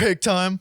Pick time.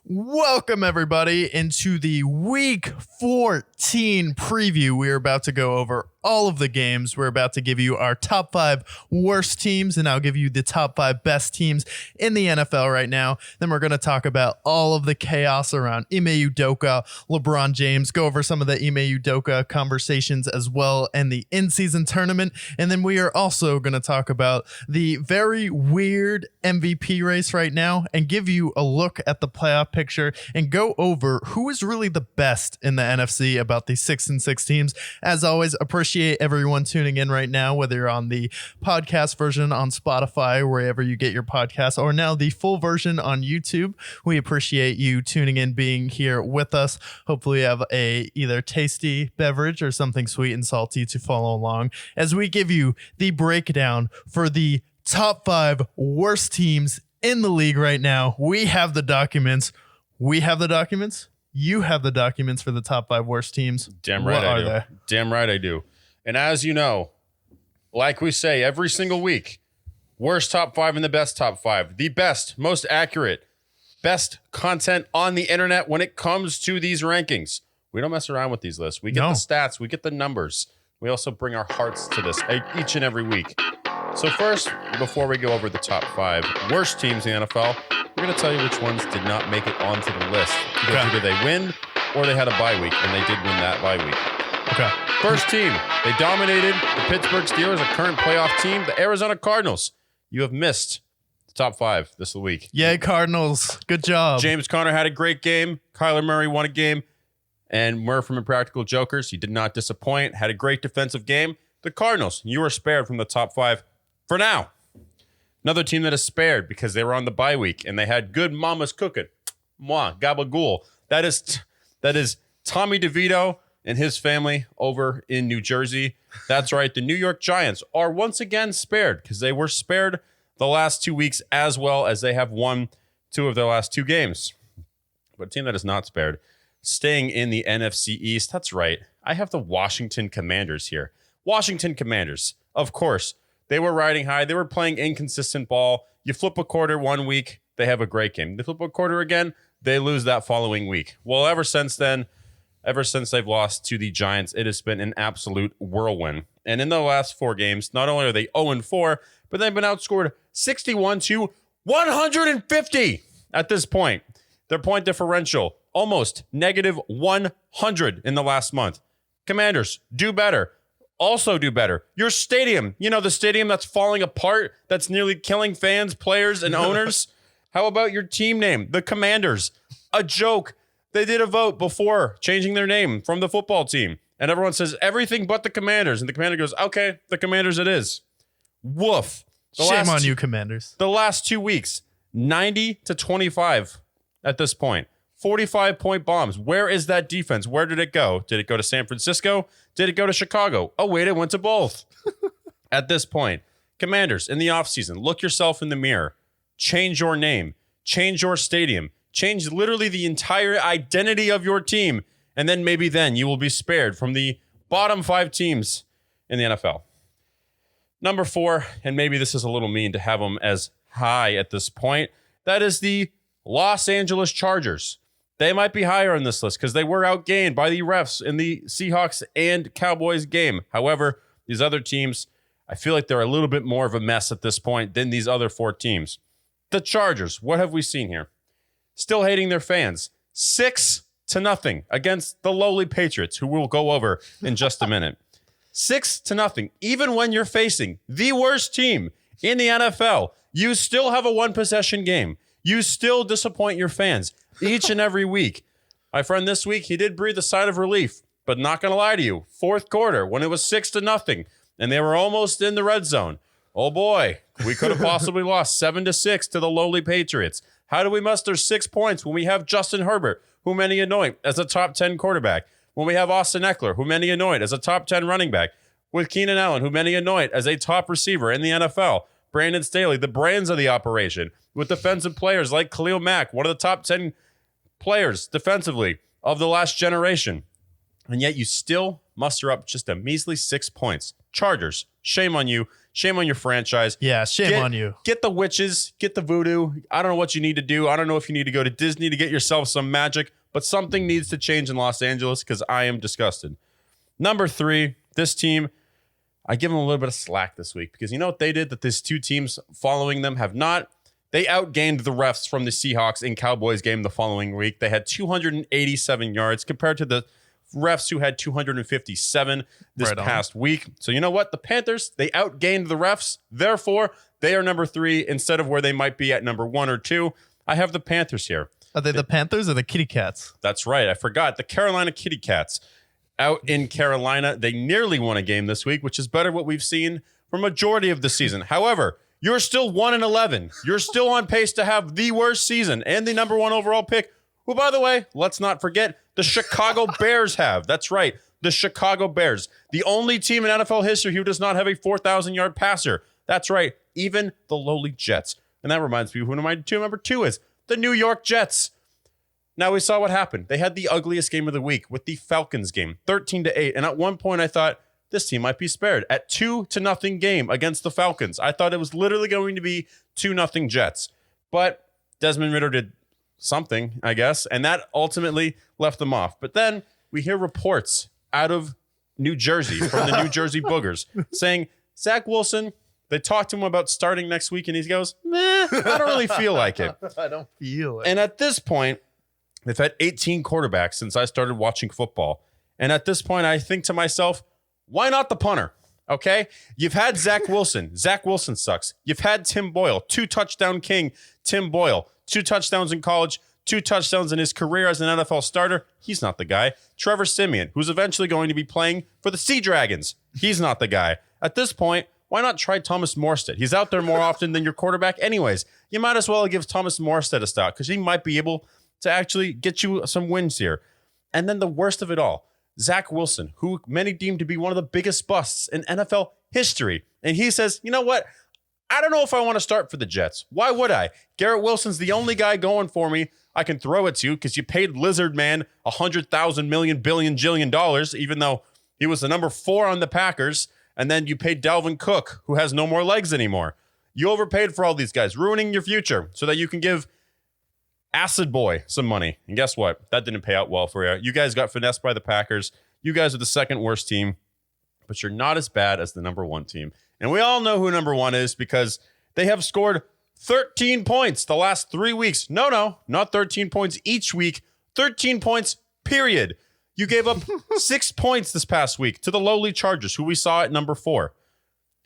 Welcome everybody into the week 14 preview. We're about to go over all of the games. We're about to give you our top 5 worst teams, and I'll give you the top 5 best teams in the NFL right now. Then we're going to talk about all of the chaos around Ime Udoka, LeBron James, go over some of the Ime Udoka conversations as well, and the in-season tournament. And then we are also going to talk about the very weird MVP race right now and give you a look at the playoff picture and go over who is really the best in the NFC about the 6-6 teams. As always, appreciate everyone tuning in right now, whether you're on the podcast version on Spotify, wherever you get your podcasts, or now the full version on YouTube. We appreciate you tuning in, being here with us. Hopefully you have a either tasty beverage or something sweet and salty to follow along as we give you the breakdown for the top 5 worst teams in the league right now. We have the documents. You have the documents for the top 5 worst teams. Damn right I do. They? Damn right I do. And as you know, like we say every single week, worst top 5 and the best top 5. The best, most accurate, best content on the internet when it comes to these rankings. We don't mess around with these lists. We get the stats. We get the numbers. We also bring our hearts to this each and every week. So first, before we go over the top 5 worst teams in the NFL, we're going to tell you which ones did not make it onto the list. Because either they win or they had a bye week, and they did win that bye week. Okay. First team, they dominated the Pittsburgh Steelers, a current playoff team, the Arizona Cardinals. You have missed the top 5 this week. Yay, Cardinals. Good job. James Conner had a great game. Kyler Murray won a game. And Murph from Impractical Jokers, he did not disappoint, had a great defensive game. The Cardinals, you were spared from the top 5 for now. Another team that is spared because they were on the bye week and they had good mamas cooking. Mwah, gabagool. That is Tommy DeVito and his family over in New Jersey. That's right. The New York Giants are once again spared because they were spared the last 2 weeks as well as they have won 2 of their last 2 games. But a team that is not spared, staying in the NFC East. That's right. I have the Washington Commanders here. Washington Commanders, of course. They were riding high. They were playing inconsistent ball. You flip a quarter one week, they have a great game. They flip a quarter again, they lose that following week. Well, ever since then, ever since they've lost to the Giants, it has been an absolute whirlwind. And in the last 4 games, not only are they 0-4, but they've been outscored 61-150 at this point. Their point differential, almost negative 100 in the last month. Commanders, do better. Also do better. Your stadium, the stadium that's falling apart, that's nearly killing fans, players, and owners. How about your team name, the Commanders? A joke. They did a vote before changing their name from the football team. And everyone says everything but the Commanders. And the Commander goes, okay, the Commanders it is. Woof. Shame on you, Commanders. The last 2 weeks, 90-25 at this point. 45-point bombs. Where is that defense? Where did it go? Did it go to San Francisco? Did it go to Chicago? Oh, wait, it went to both. At this point, Commanders, in the offseason, look yourself in the mirror. Change your name. Change your stadium. Change literally the entire identity of your team. And then maybe then you will be spared from the bottom 5 teams in the NFL. Number 4, and maybe this is a little mean to have them as high at this point, that is the Los Angeles Chargers. They might be higher on this list because they were outgained by the refs in the Seahawks and Cowboys game. However, these other teams, I feel like they're a little bit more of a mess at this point than these other 4 teams. The Chargers, what have we seen here? Still hating their fans. 6-0 against the lowly Patriots, who we'll go over in just a minute. 6-0. Even when you're facing the worst team in the NFL, you still have a 1-possession game. You still disappoint your fans each and every week. My friend this week, he did breathe a sigh of relief, but not going to lie to you. 4th quarter, when it was 6-0, and they were almost in the red zone. Oh boy, we could have possibly lost 7-6 to the lowly Patriots. How do we muster 6 points when we have Justin Herbert, who many anoint as a top 10 quarterback? When we have Austin Eckler, who many anoint as a top 10 running back? With Keenan Allen, who many anoint as a top receiver in the NFL? Brandon Staley, the brains of the operation. With defensive players like Khalil Mack, one of the top 10 players defensively of the last generation. And yet you still muster up just a measly 6 points. Chargers, shame on you. Shame on your franchise. Yeah, shame on you. Get the witches, get the voodoo. I don't know what you need to do. I don't know if you need to go to Disney to get yourself some magic, but something needs to change in Los Angeles because I am disgusted. Number 3, this team, I give them a little bit of slack this week because you know what they did that these two teams following them have not? They outgained the refs from the Seahawks in Cowboys game the following week. They had 287 yards compared to the refs who had 257 this past week. So you know what? The Panthers, they outgained the refs. Therefore, they are number 3 instead of where they might be at number 1 or 2. I have the Panthers here. Are they the Panthers or the Kitty Cats? That's right. I forgot. The Carolina Kitty Cats. Out in Carolina, they nearly won a game this week, which is better what we've seen for majority of the season. However, you're still 1-11. You're still on pace to have the worst season and the number 1 overall pick, who, by the way, let's not forget, the Chicago Bears have. That's right. The Chicago Bears, the only team in NFL history who does not have a 4,000-yard passer. That's right. Even the lowly Jets. And that reminds me who number 2 is. The New York Jets. Now we saw what happened. They had the ugliest game of the week with the Falcons game, 13-8. And at one point I thought this team might be spared. At 2-0 game against the Falcons, I thought it was literally going to be 2-0 Jets. But Desmond Ridder did something, I guess, and that ultimately left them off. But then we hear reports out of New Jersey from the New Jersey Boogers saying, Zach Wilson, they talked to him about starting next week, and he goes, I don't really feel like it. I don't feel it. And at this point, they've had 18 quarterbacks since I started watching football. And at this point, I think to myself, why not the punter? Okay? You've had Zach Wilson. Zach Wilson sucks. You've had Tim Boyle, 2-touchdown king, Tim Boyle, 2 touchdowns in college, 2 touchdowns in his career as an NFL starter. He's not the guy. Trevor Siemian, who's eventually going to be playing for the Sea Dragons. He's not the guy. At this point, why not try Thomas Morstead? He's out there more often than your quarterback anyways. You might as well give Thomas Morstead a start because he might be able to actually get you some wins here. And then the worst of it all, Zach Wilson, who many deem to be one of the biggest busts in NFL history. And he says, you know what? I don't know if I want to start for the Jets. Why would I? Garrett Wilson's the only guy going for me I can throw it to because you paid Lizard Man $100,000 million billion jillion dollars, even though he was the number 4 on the Packers. And then you paid Dalvin Cook, who has no more legs anymore. You overpaid for all these guys, ruining your future so that you can give Acid Boy some money. And guess what? That didn't pay out well for you. You guys got finessed by the Packers. You guys are the second worst team, but you're not as bad as the number 1 team. And we all know who number 1 is because they have scored 13 points the last 3 weeks. No, not 13 points each week. 13 points, period. You gave up 6 points this past week to the lowly Chargers, who we saw at number 4.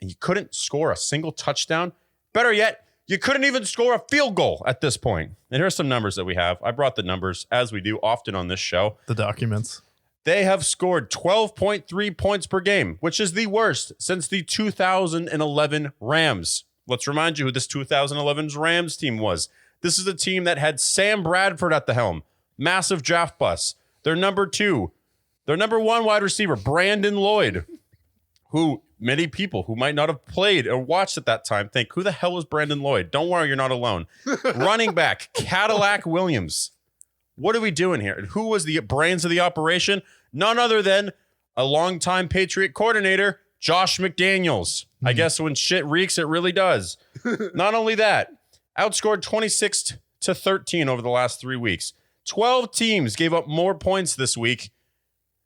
And you couldn't score a single touchdown. Better yet, you couldn't even score a field goal at this point. And here's some numbers that we have. I brought the numbers, as we do often on this show. The documents. They have scored 12.3 points per game, which is the worst since the 2011 Rams. Let's remind you who this 2011 Rams team was. This is a team that had Sam Bradford at the helm. Massive draft bust. Their number 1 wide receiver, Brandon Lloyd, who many people who might not have played or watched at that time think, who the hell is Brandon Lloyd? Don't worry, you're not alone. Running back, Cadillac Williams. What are we doing here? And who was the brains of the operation? None other than a longtime Patriot coordinator, Josh McDaniels. I guess when shit reeks, it really does. Not only that, outscored 26-13 over the last 3 weeks. 12 teams gave up more points this week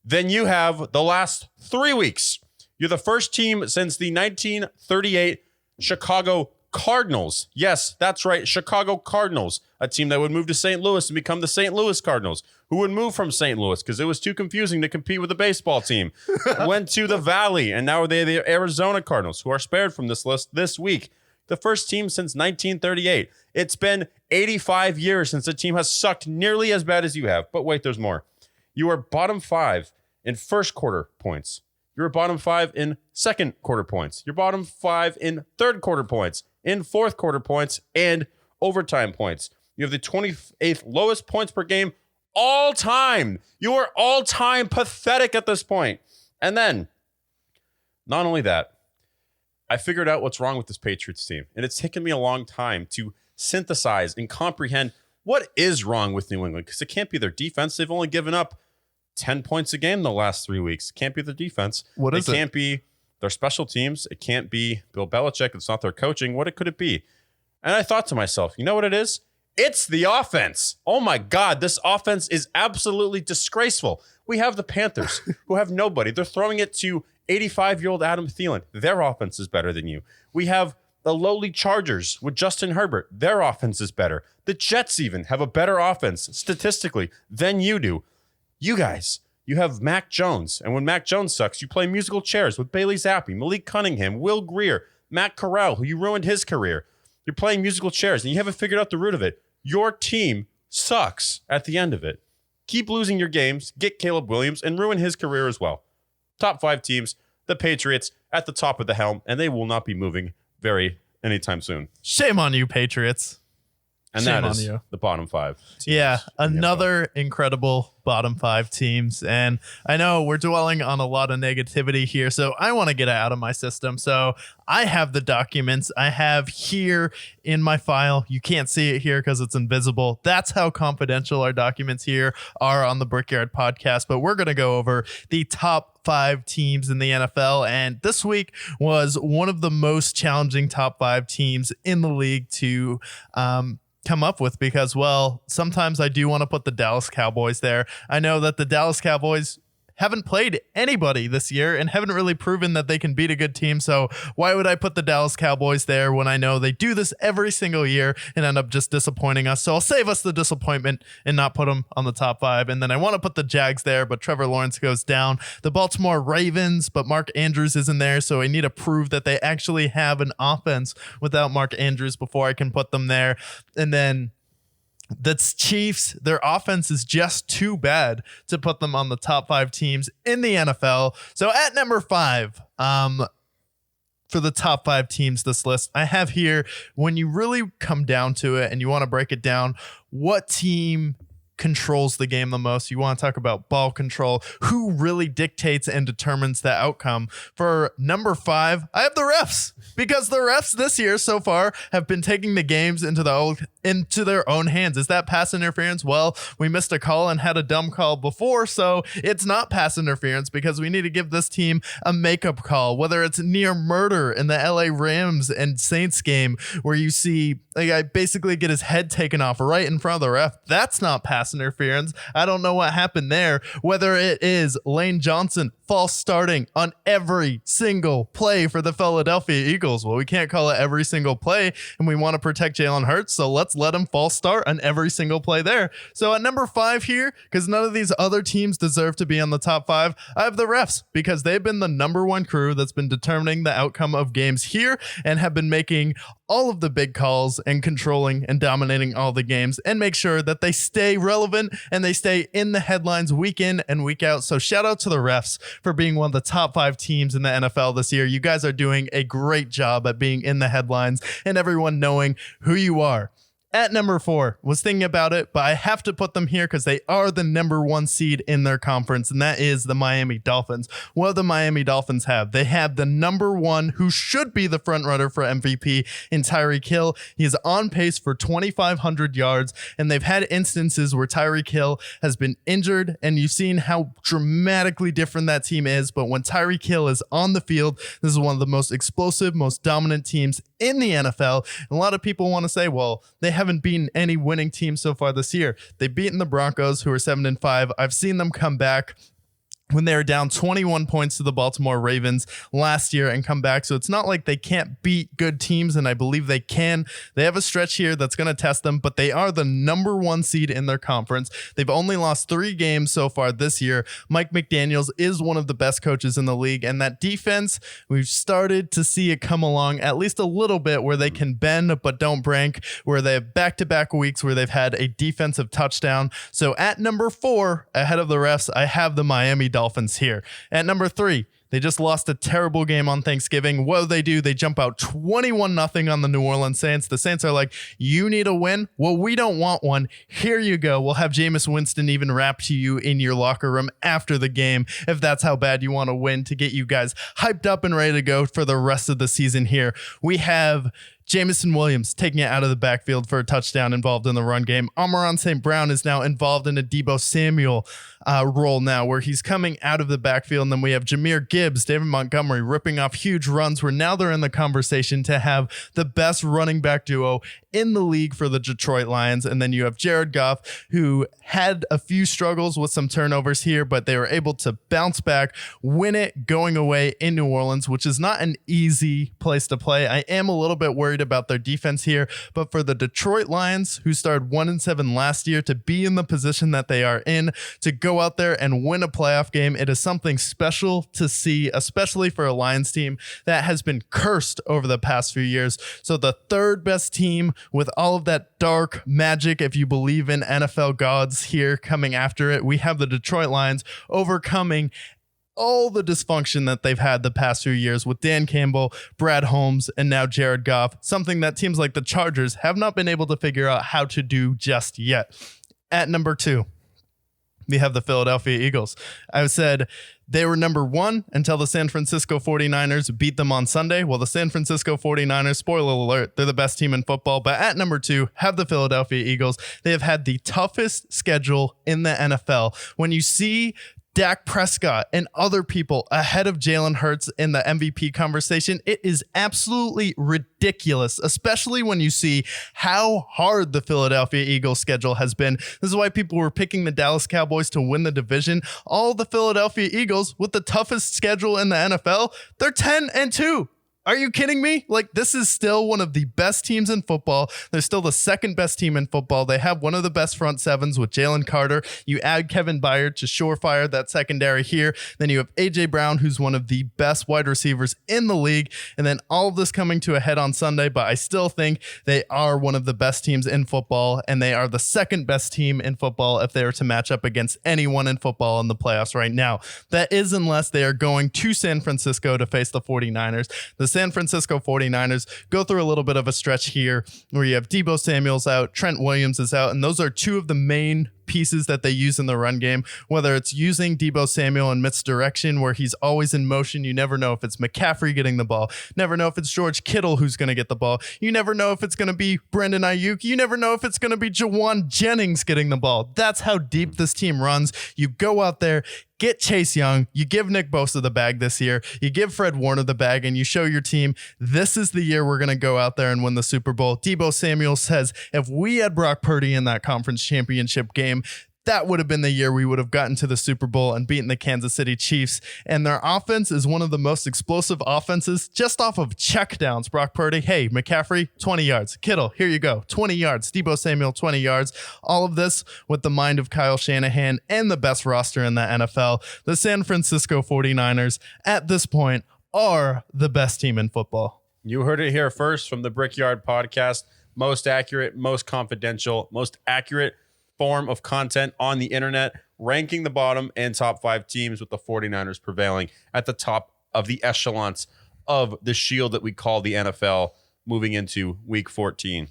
than you have the last 3 weeks. You're the first team since the 1938 Chicago Cardinals. Yes, that's right, Chicago Cardinals, a team that would move to St. Louis and become the St. Louis Cardinals, who would move from St. Louis because it was too confusing to compete with the baseball team. Went to the Valley, and now they're the Arizona Cardinals, who are spared from this list this week. The first team since 1938. It's been 85 years since a team has sucked nearly as bad as you have. But wait, there's more. You are bottom 5 in first quarter points. You're bottom 5 in second quarter points. You're bottom 5 in third quarter points, in fourth quarter points, and overtime points. You have the 28th lowest points per game all time. You are all time pathetic at this point. And then, not only that, I figured out what's wrong with this Patriots team. And it's taken me a long time to synthesize and comprehend what is wrong with New England. Because it can't be their defense. They've only given up 10 points a game the last 3 weeks. Can't be the defense. What is it? It can't be Their special teams, it can't be Bill Belichick. It's not their coaching. What could it be? And I thought to myself, you know what it is? It's the offense. Oh my God, this offense is absolutely disgraceful. We have the Panthers who have nobody. They're throwing it to 85-year-old Adam Thielen. Their offense is better than you. We have the lowly Chargers with Justin Herbert. Their offense is better. The Jets even have a better offense statistically than you do. You guys, you have Mac Jones. And when Mac Jones sucks, you play musical chairs with Bailey Zappi, Malik Cunningham, Will Greer, Matt Corral, who you ruined his career. You're playing musical chairs and you haven't figured out the root of it. Your team sucks at the end of it. Keep losing your games, get Caleb Williams, and ruin his career as well. Top 5 teams, the Patriots at the top of the helm, and they will not be moving anytime soon. Shame on you, Patriots. And Shame that on is you. the bottom 5 teams. Yeah, another incredible bottom 5 teams. And I know we're dwelling on a lot of negativity here, so I want to get it out of my system. So I have the documents I have here in my file. You can't see it here because it's invisible. That's how confidential our documents here are on the Brickyard podcast. But we're going to go over the top 5 teams in the NFL. And this week was one of the most challenging top 5 teams in the league to come up with because, well, sometimes I do want to put the Dallas Cowboys there. I know that the Dallas Cowboys haven't played anybody this year and haven't really proven that they can beat a good team. So why would I put the Dallas Cowboys there when I know they do this every single year and end up just disappointing us? So I'll save us the disappointment and not put them on the top 5. And then I want to put the Jags there, but Trevor Lawrence goes down. The Baltimore Ravens, but Mark Andrews isn't there. So I need to prove that they actually have an offense without Mark Andrews before I can put them there. And then the Chiefs, their offense is just too bad to put them on the top 5 teams in the NFL. So at number 5, for the top 5 teams, this list I have here, when you really come down to it and you want to break it down, what team controls the game the most? You want to talk about ball control, who really dictates and determines the outcome. For number 5, I have the refs, because the refs this year so far have been taking the games into their own hands. Is that pass interference? Well, we missed a call and had a dumb call before, so it's not pass interference because we need to give this team a makeup call, whether it's near murder in the LA Rams and Saints game where you see a guy basically get his head taken off right in front of the ref. That's not pass interference. I don't know what happened there. Whether it is Lane Johnson false starting on every single play for the Philadelphia Eagles. Well, we can't call it every single play, and we want to protect Jalen Hurts, so let's let him false start on every single play there. So at number 5 here, because none of these other teams deserve to be on the top 5, I have the refs, because they've been the number 1 crew that's been determining the outcome of games here and have been making all of the big calls and controlling and dominating all the games and make sure that they stay relevant and they stay in the headlines week in and week out. So shout out to the refs for being one of the top 5 teams in the NFL this year. You guys are doing a great job at being in the headlines and everyone knowing who you are. At number 4, was thinking about it, but I have to put them here because they are the number 1 seed in their conference, and that is the Miami Dolphins. What do the Miami Dolphins have? They have the number 1 who should be the front runner for MVP in Tyreek Hill. He is on pace for 2,500 yards, and they've had instances where Tyreek Hill has been injured, and you've seen how dramatically different that team is. But when Tyreek Hill is on the field, this is one of the most explosive, most dominant teams in the NFL. And a lot of people want to say, well, they haven't beaten any winning team so far this year. They've beaten the Broncos, who are 7-5. I've seen them come back when they were down 21 points to the Baltimore Ravens last year and come back. So it's not like they can't beat good teams, and I believe they can. They have a stretch here that's going to test them, but they are the number 1 seed in their conference. They've only lost 3 games so far this year. Mike McDaniels is one of the best coaches in the league, and that defense, we've started to see it come along at least a little bit where they can bend but don't break, where they have back-to-back weeks where they've had a defensive touchdown. So at number 4, ahead of the refs, I have the Miami Dolphins here. At number 3, they just lost a terrible game on Thanksgiving. What do? They jump out 21-0 on the New Orleans Saints. The Saints are like, you need a win? Well, we don't want one. Here you go. We'll have Jameis Winston even rap to you in your locker room after the game if that's how bad you want to win, to get you guys hyped up and ready to go for the rest of the season here. We have Jameson Williams taking it out of the backfield for a touchdown involved in the run game. Amon-Ra St. Brown is now involved in a Deebo Samuel role now, where he's coming out of the backfield. And then we have Jahmyr Gibbs, David Montgomery ripping off huge runs, where now they're in the conversation to have the best running back duo in the league for the Detroit Lions. And then you have Jared Goff, who had a few struggles with some turnovers here, but they were able to bounce back, win it going away in New Orleans, which is not an easy place to play. I am a little bit worried about their defense here, but for the Detroit Lions, who started 1-7 last year, to be in the position that they are in, to go out there and win a playoff game, it is something special to see, especially for a Lions team that has been cursed over the past few years. So the third best team with all of that dark magic, if you believe in NFL gods here coming after it, we have the Detroit Lions overcoming all the dysfunction that they've had the past few years with Dan Campbell, Brad Holmes, and now Jared Goff, something that teams like the Chargers have not been able to figure out how to do just yet. At number 2, we have the Philadelphia Eagles. I said they were number 1 until the San Francisco 49ers beat them on Sunday. Well, the San Francisco 49ers, spoiler alert, they're the best team in football. But at number 2, have the Philadelphia Eagles. They have had the toughest schedule in the NFL. When you see Dak Prescott and other people ahead of Jalen Hurts in the MVP conversation, it is absolutely ridiculous, especially when you see how hard the Philadelphia Eagles schedule has been. This is why people were picking the Dallas Cowboys to win the division. All the Philadelphia Eagles with the toughest schedule in the NFL, they're 10-2. Are you kidding me? Like, this is still one of the best teams in football. They're still the second best team in football. They have one of the best front sevens with Jalen Carter. You add Kevin Byard to surefire that secondary here. Then you have A.J. Brown, who's one of the best wide receivers in the league. And then all of this coming to a head on Sunday, but I still think they are one of the best teams in football, and they are the second best team in football if they were to match up against anyone in football in the playoffs right now. That is unless they are going to San Francisco to face the 49ers. The San Francisco 49ers go through a little bit of a stretch here where you have Deebo Samuel's out, Trent Williams is out, and those are two of the main pieces that they use in the run game, whether it's using Deebo Samuel in misdirection where he's always in motion. You never know if it's McCaffrey getting the ball. Never know if it's George Kittle who's going to get the ball. You never know if it's going to be Brandon Ayuk. You never know if it's going to be Jawan Jennings getting the ball. That's how deep this team runs. You go out there, get Chase Young, you give Nick Bosa the bag this year, you give Fred Warner the bag, and you show your team, this is the year we're going to go out there and win the Super Bowl. Deebo Samuel says, if we had Brock Purdy in that conference championship game, that would have been the year we would have gotten to the Super Bowl and beaten the Kansas City Chiefs. And their offense is one of the most explosive offenses just off of checkdowns. Brock Purdy, hey, McCaffrey, 20 yards. Kittle, here you go, 20 yards. Deebo Samuel, 20 yards. All of this with the mind of Kyle Shanahan and the best roster in the NFL. The San Francisco 49ers, at this point, are the best team in football. You heard it here first from the Brickyard podcast. Most accurate, most confidential, most accurate form of content on the internet, ranking the bottom and top 5 teams, with the 49ers prevailing at the top of the echelons of the shield that we call the NFL moving into week 14.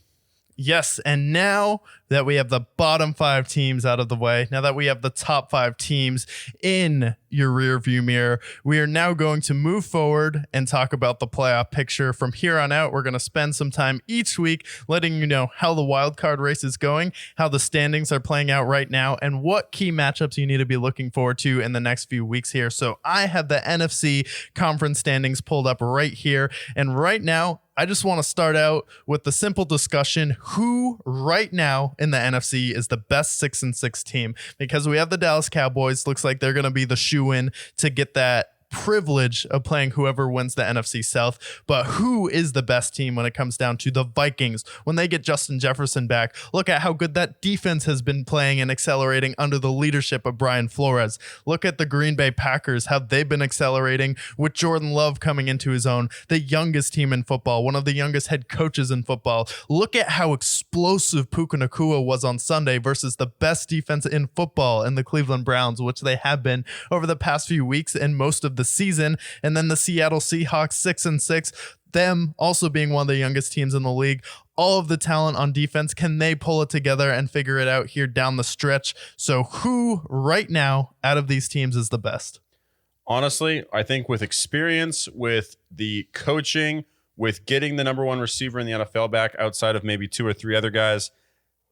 Yes, and now that we have the bottom 5 teams out of the way, now that we have the top 5 teams in your rear view mirror, we are now going to move forward and talk about the playoff picture. From here on out, we're going to spend some time each week letting you know how the wild card race is going, how the standings are playing out right now, and what key matchups you need to be looking forward to in the next few weeks here. So I have the NFC conference standings pulled up right here, and right now, I just want to start out with the simple discussion: who right now in the NFC is the best 6-6 team? Because we have the Dallas Cowboys. Looks like they're going to be the shoe-in to get that privilege of playing whoever wins the NFC South. But who is the best team when it comes down to the Vikings when they get Justin Jefferson back? Look at how good that defense has been playing and accelerating under the leadership of Brian Flores. Look at the Green Bay Packers, how they've been accelerating with Jordan Love coming into his own, the youngest team in football, one of the youngest head coaches in football. Look at how explosive Puka Nacua was on Sunday versus the best defense in football in the Cleveland Browns, which they have been over the past few weeks and most of the season. And then the Seattle Seahawks 6-6, them also being one of the youngest teams in the league. All of the talent on defense, can they pull it together and figure it out here down the stretch? So who right now out of these teams is the best? Honestly, I think with experience, with the coaching, with getting the number 1 receiver in the NFL back outside of maybe 2 or 3 other guys,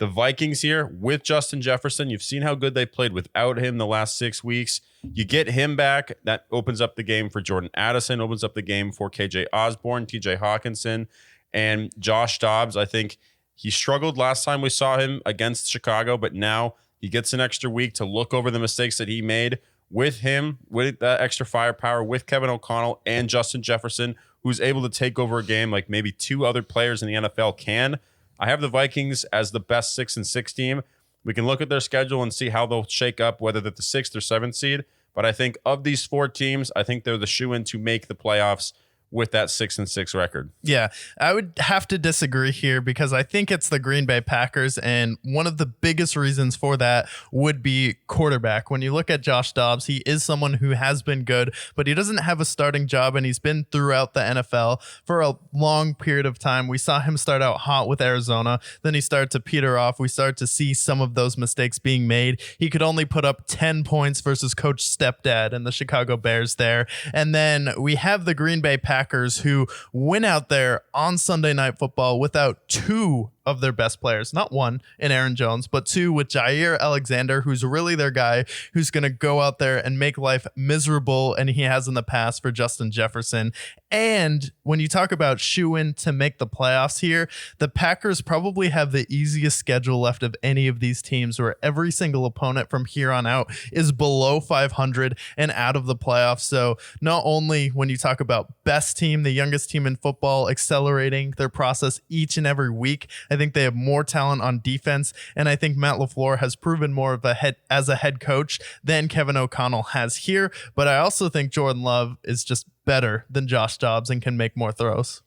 The Vikings here with Justin Jefferson, you've seen how good they played without him the last 6 weeks. You get him back, that opens up the game for Jordan Addison, opens up the game for KJ Osborne, TJ Hawkinson, and Josh Dobbs. I think he struggled last time we saw him against Chicago, but now he gets an extra week to look over the mistakes that he made with him, with that extra firepower, with Kevin O'Connell and Justin Jefferson, who's able to take over a game like maybe two other players in the NFL can. I have the Vikings as the best 6-6 team. We can look at their schedule and see how they'll shake up, whether they're the 6th or 7th seed. But I think of these 4 teams, I think they're the shoo-in to make the playoffs with that 6-6 record. Yeah, I would have to disagree here because I think it's the Green Bay Packers, and one of the biggest reasons for that would be quarterback. When you look at Josh Dobbs, he is someone who has been good, but he doesn't have a starting job, and he's been throughout the NFL for a long period of time. We saw him start out hot with Arizona, then he started to peter off. We started to see some of those mistakes being made. He could only put up 10 points versus Coach Stepdad and the Chicago Bears there. And then we have the Green Bay Packers who went out there on Sunday Night Football without 2 of their best players, not 1 in Aaron Jones, but 2 with Jair Alexander, who's really their guy, who's going to go out there and make life miserable, and he has in the past for Justin Jefferson. And when you talk about shoo-in to make the playoffs here, the Packers probably have the easiest schedule left of any of these teams, where every single opponent from here on out is below 500 and out of the playoffs. So not only when you talk about best team, the youngest team in football, accelerating their process each and every week, I think they have more talent on defense, and I think Matt LaFleur has proven more of a head coach than Kevin O'Connell has here. But I also think Jordan Love is just better than Josh Dobbs and can make more throws.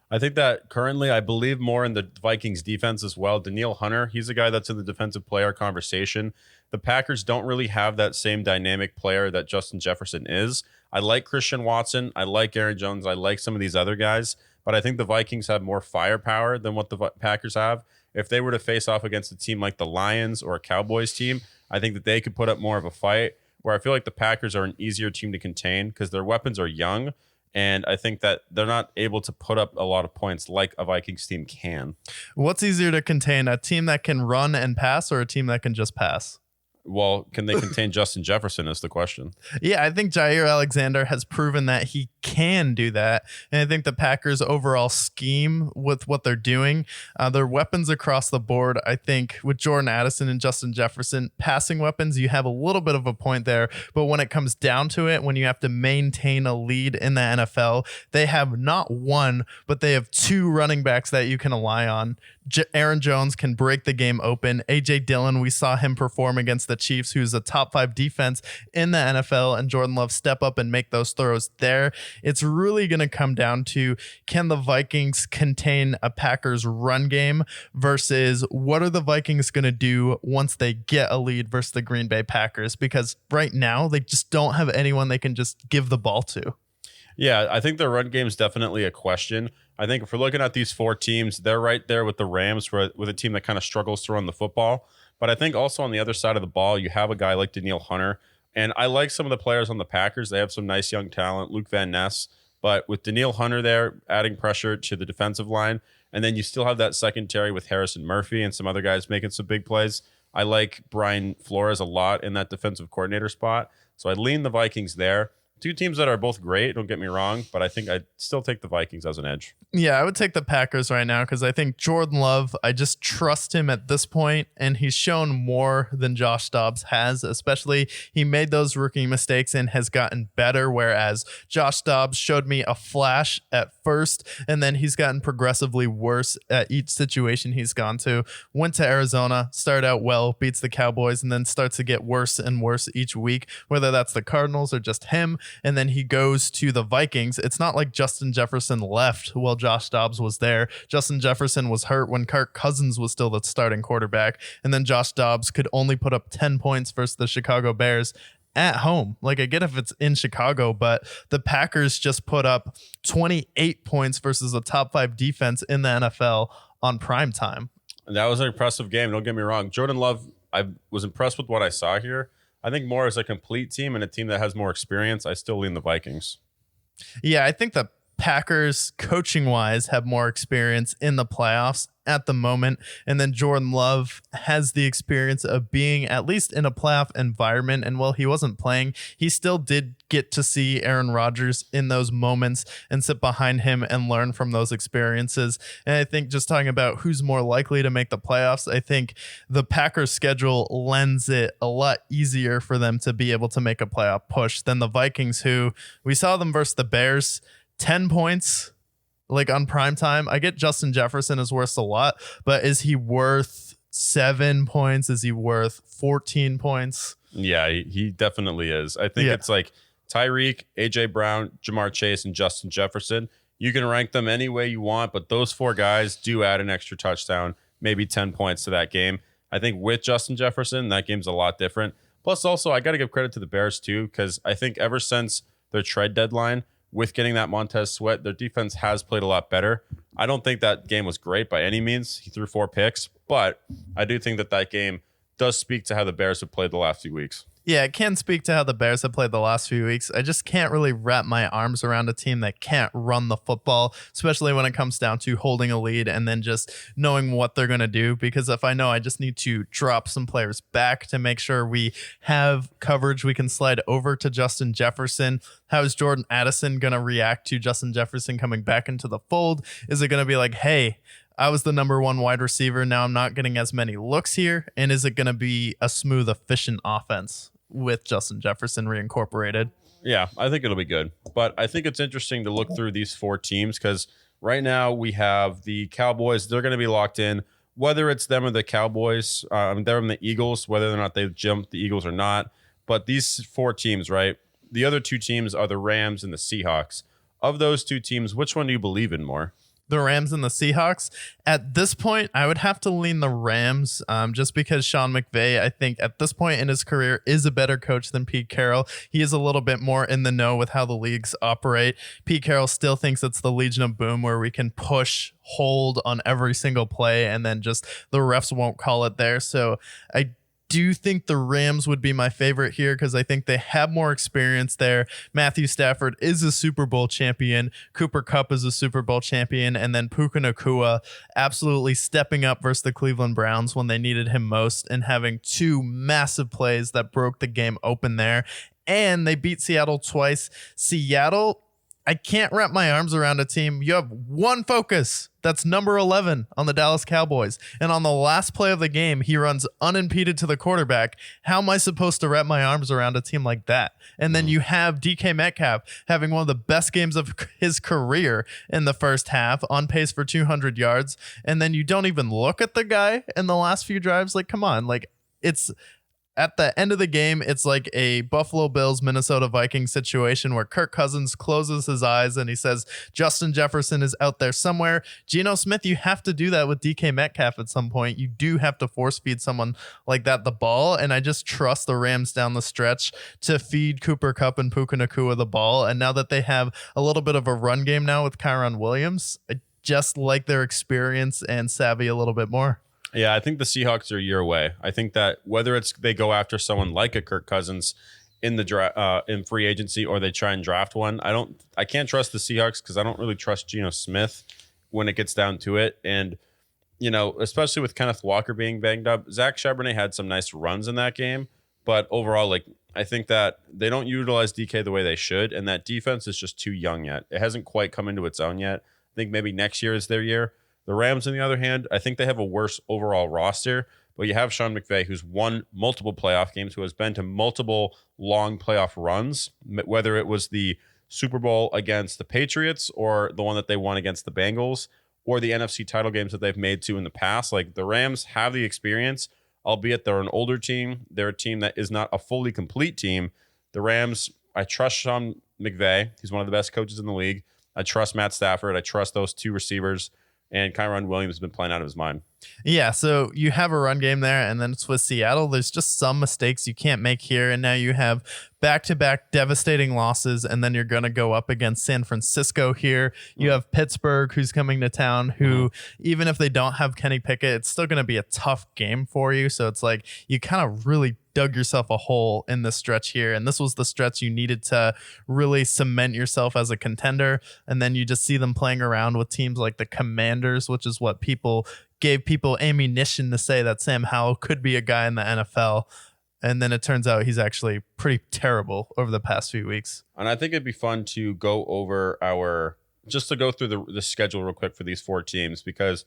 I think that currently I believe more in the Vikings defense as well. Danielle Hunter, he's a guy that's in the defensive player conversation. The Packers don't really have that same dynamic player that Justin Jefferson is. I like Christian Watson. I like Aaron Jones. I like some of these other guys. But I think the Vikings have more firepower than what the Packers have. If they were to face off against a team like the Lions or a Cowboys team, I think that they could put up more of a fight, where I feel like the Packers are an easier team to contain because their weapons are young. And I think that they're not able to put up a lot of points like a Vikings team can. What's easier to contain, a team that can run and pass or a team that can just pass? Well, can they contain Justin Jefferson is the question. Yeah, I think Jair Alexander has proven that he can do that. And I think the Packers' overall scheme with what they're doing, their weapons across the board, I think with Jordan Addison and Justin Jefferson, passing weapons, you have a little bit of a point there. But when it comes down to it, when you have to maintain a lead in the NFL, they have not 1, but they have 2 running backs that you can rely on. Aaron Jones can break the game open. A.J. Dillon, we saw him perform against the Chiefs, who's a top 5 defense in the NFL, and Jordan Love step up and make those throws there. It's really going to come down to, can the Vikings contain a Packers run game versus what are the Vikings going to do once they get a lead versus the Green Bay Packers? Because right now they just don't have anyone they can just give the ball to. Yeah, I think the run game is definitely a question. I think if we're looking at these 4 teams, they're right there with the Rams, with a team that kind of struggles to run the football. But I think also on the other side of the ball, you have a guy like Danielle Hunter. And I like some of the players on the Packers. They have some nice young talent, Luke Van Ness. But with Danielle Hunter there, adding pressure to the defensive line, and then you still have that secondary with Harrison Murphy and some other guys making some big plays. I like Brian Flores a lot in that defensive coordinator spot. So I lean the Vikings there. 2 teams that are both great, don't get me wrong, but I think I'd still take the Vikings as an edge. Yeah, I would take the Packers right now because I think Jordan Love, I just trust him at this point, and he's shown more than Josh Dobbs has, especially he made those rookie mistakes and has gotten better, whereas Josh Dobbs showed me a flash at first, and then he's gotten progressively worse at each situation he's gone to. Went to Arizona, started out well, beats the Cowboys, and then starts to get worse and worse each week, whether that's the Cardinals or just him. And then he goes to the Vikings. It's not like Justin Jefferson left while Josh Dobbs was there. Justin Jefferson was hurt when Kirk Cousins was still the starting quarterback. And then Josh Dobbs could only put up 10 points versus the Chicago Bears at home. Like, I get if it's in Chicago, but the Packers just put up 28 points versus a top 5 defense in the NFL on prime time. And that was an impressive game. Don't get me wrong. Jordan Love, I was impressed with what I saw here. I think more as a complete team and a team that has more experience, I still lean the Vikings. Yeah, I think the Packers, coaching-wise, have more experience in the playoffs. at the moment. And then Jordan Love has the experience of being at least in a playoff environment. And while he wasn't playing, he still did get to see Aaron Rodgers in those moments and sit behind him and learn from those experiences. And I think just talking about who's more likely to make the playoffs, I think the Packers schedule lends it a lot easier for them to be able to make a playoff push than the Vikings, who we saw them versus the Bears, 10 points like on prime time. I get Justin Jefferson is worth a lot, but is he worth 7 points? Is he worth 14 points? Yeah, he definitely is. I think it's like Tyreek, AJ Brown, Jamar Chase, and Justin Jefferson. You can rank them any way you want, but those four guys do add an extra touchdown, maybe 10 points to that game. I think with Justin Jefferson, that game's a lot different. Plus, also, I got to give credit to the Bears, too, because I think ever since their trade deadline, with getting that Montez Sweat, their defense has played a lot better. I don't think that game was great by any means. He threw 4 picks, but I do think that game does speak to how the Bears have played the last few weeks. Yeah, it can speak to how the Bears have played the last few weeks. I just can't really wrap my arms around a team that can't run the football, especially when it comes down to holding a lead and then just knowing what they're going to do. Because if I know I just need to drop some players back to make sure we have coverage, we can slide over to Justin Jefferson. How is Jordan Addison going to react to Justin Jefferson coming back into the fold? Is it going to be like, hey, I was the number 1 wide receiver, now I'm not getting as many looks here? And is it going to be a smooth, efficient offense with Justin Jefferson reincorporated? Yeah, I think it'll be good. But I think it's interesting to look through these 4 teams because right now we have the Cowboys. They're going to be locked in, whether it's them or the Cowboys. Them and the Eagles, whether or not they've jumped the Eagles or not. But these 4 teams, right? The other 2 teams are the Rams and the Seahawks. Of those 2 teams, which one do you believe in more? The Rams and the Seahawks. At this point, I would have to lean the Rams just because Sean McVay, I think at this point in his career, is a better coach than Pete Carroll. He is a little bit more in the know with how the leagues operate. Pete Carroll still thinks it's the Legion of Boom where we can push, hold on every single play and then just the refs won't call it there. So I do think the Rams would be my favorite here because I think they have more experience there. Matthew Stafford is a Super Bowl champion. Cooper Kupp is a Super Bowl champion. And then Puka Nacua absolutely stepping up versus the Cleveland Browns when they needed him most and having 2 massive plays that broke the game open there. And they beat Seattle twice. Seattle, I can't wrap my arms around a team. You have one focus. That's number 11 on the Dallas Cowboys. And on the last play of the game, he runs unimpeded to the quarterback. How am I supposed to wrap my arms around a team like that? And then you have DK Metcalf having one of the best games of his career in the first half, on pace for 200 yards. And then you don't even look at the guy in the last few drives. Like, come on. Like, it's at the end of the game, it's like a Buffalo Bills, Minnesota Vikings situation where Kirk Cousins closes his eyes and he says, Justin Jefferson is out there somewhere. Geno Smith, you have to do that with DK Metcalf at some point. You do have to force feed someone like that the ball. And I just trust the Rams down the stretch to feed Cooper Kupp and Puka Nacua the ball. And now that they have a little bit of a run game now with Kyron Williams, I just like their experience and savvy a little bit more. Yeah, I think the Seahawks are a year away. I think that whether it's they go after someone like a Kirk Cousins in the in free agency or they try and draft one, I can't trust the Seahawks because I don't really trust Geno Smith when it gets down to it. And you know, especially with Kenneth Walker being banged up, Zach Charbonnet had some nice runs in that game, but overall, like I think that they don't utilize DK the way they should, and that defense is just too young yet. It hasn't quite come into its own yet. I think maybe next year is their year. The Rams, on the other hand, I think they have a worse overall roster, but you have Sean McVay, who's won multiple playoff games, who has been to multiple long playoff runs, whether it was the Super Bowl against the Patriots or the one that they won against the Bengals or the NFC title games that they've made to in the past. Like the Rams have the experience, albeit they're an older team. They're a team that is not a fully complete team. The Rams, I trust Sean McVay. He's one of the best coaches in the league. I trust Matt Stafford. I trust those 2 receivers. And Kyron Williams has been playing out of his mind. Yeah, so you have a run game there, and then it's with Seattle. There's just some mistakes you can't make here, and now you have back-to-back devastating losses, and then you're going to go up against San Francisco here. You have Pittsburgh, who's coming to town, who, even if they don't have Kenny Pickett, it's still going to be a tough game for you. So it's like you kind of really dug yourself a hole in this stretch here, and this was the stretch you needed to really cement yourself as a contender. And then you just see them playing around with teams like the Commanders, which is what people gave people ammunition to say that Sam Howell could be a guy in the NFL. And then it turns out he's actually pretty terrible over the past few weeks. And I think it'd be fun to go over just to go through the schedule real quick for these 4 teams, because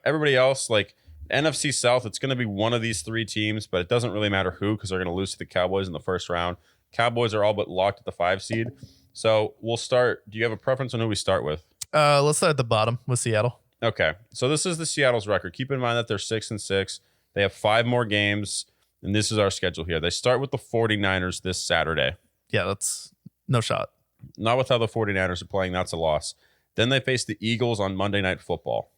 everybody else, like NFC South, it's going to be one of these 3 teams, but it doesn't really matter who, because they're going to lose to the Cowboys in the first round. Cowboys are all but locked at the 5 seed. So we'll start. Do you have a preference on who we start with? Let's start at the bottom with Seattle. Okay. So this is the Seattle's record. Keep in mind that they're 6-6. They have 5 more games, and this is our schedule here. They start with the 49ers this Saturday. Yeah, that's no shot. Not with how the 49ers are playing. That's a loss. Then they face the Eagles on Monday Night Football.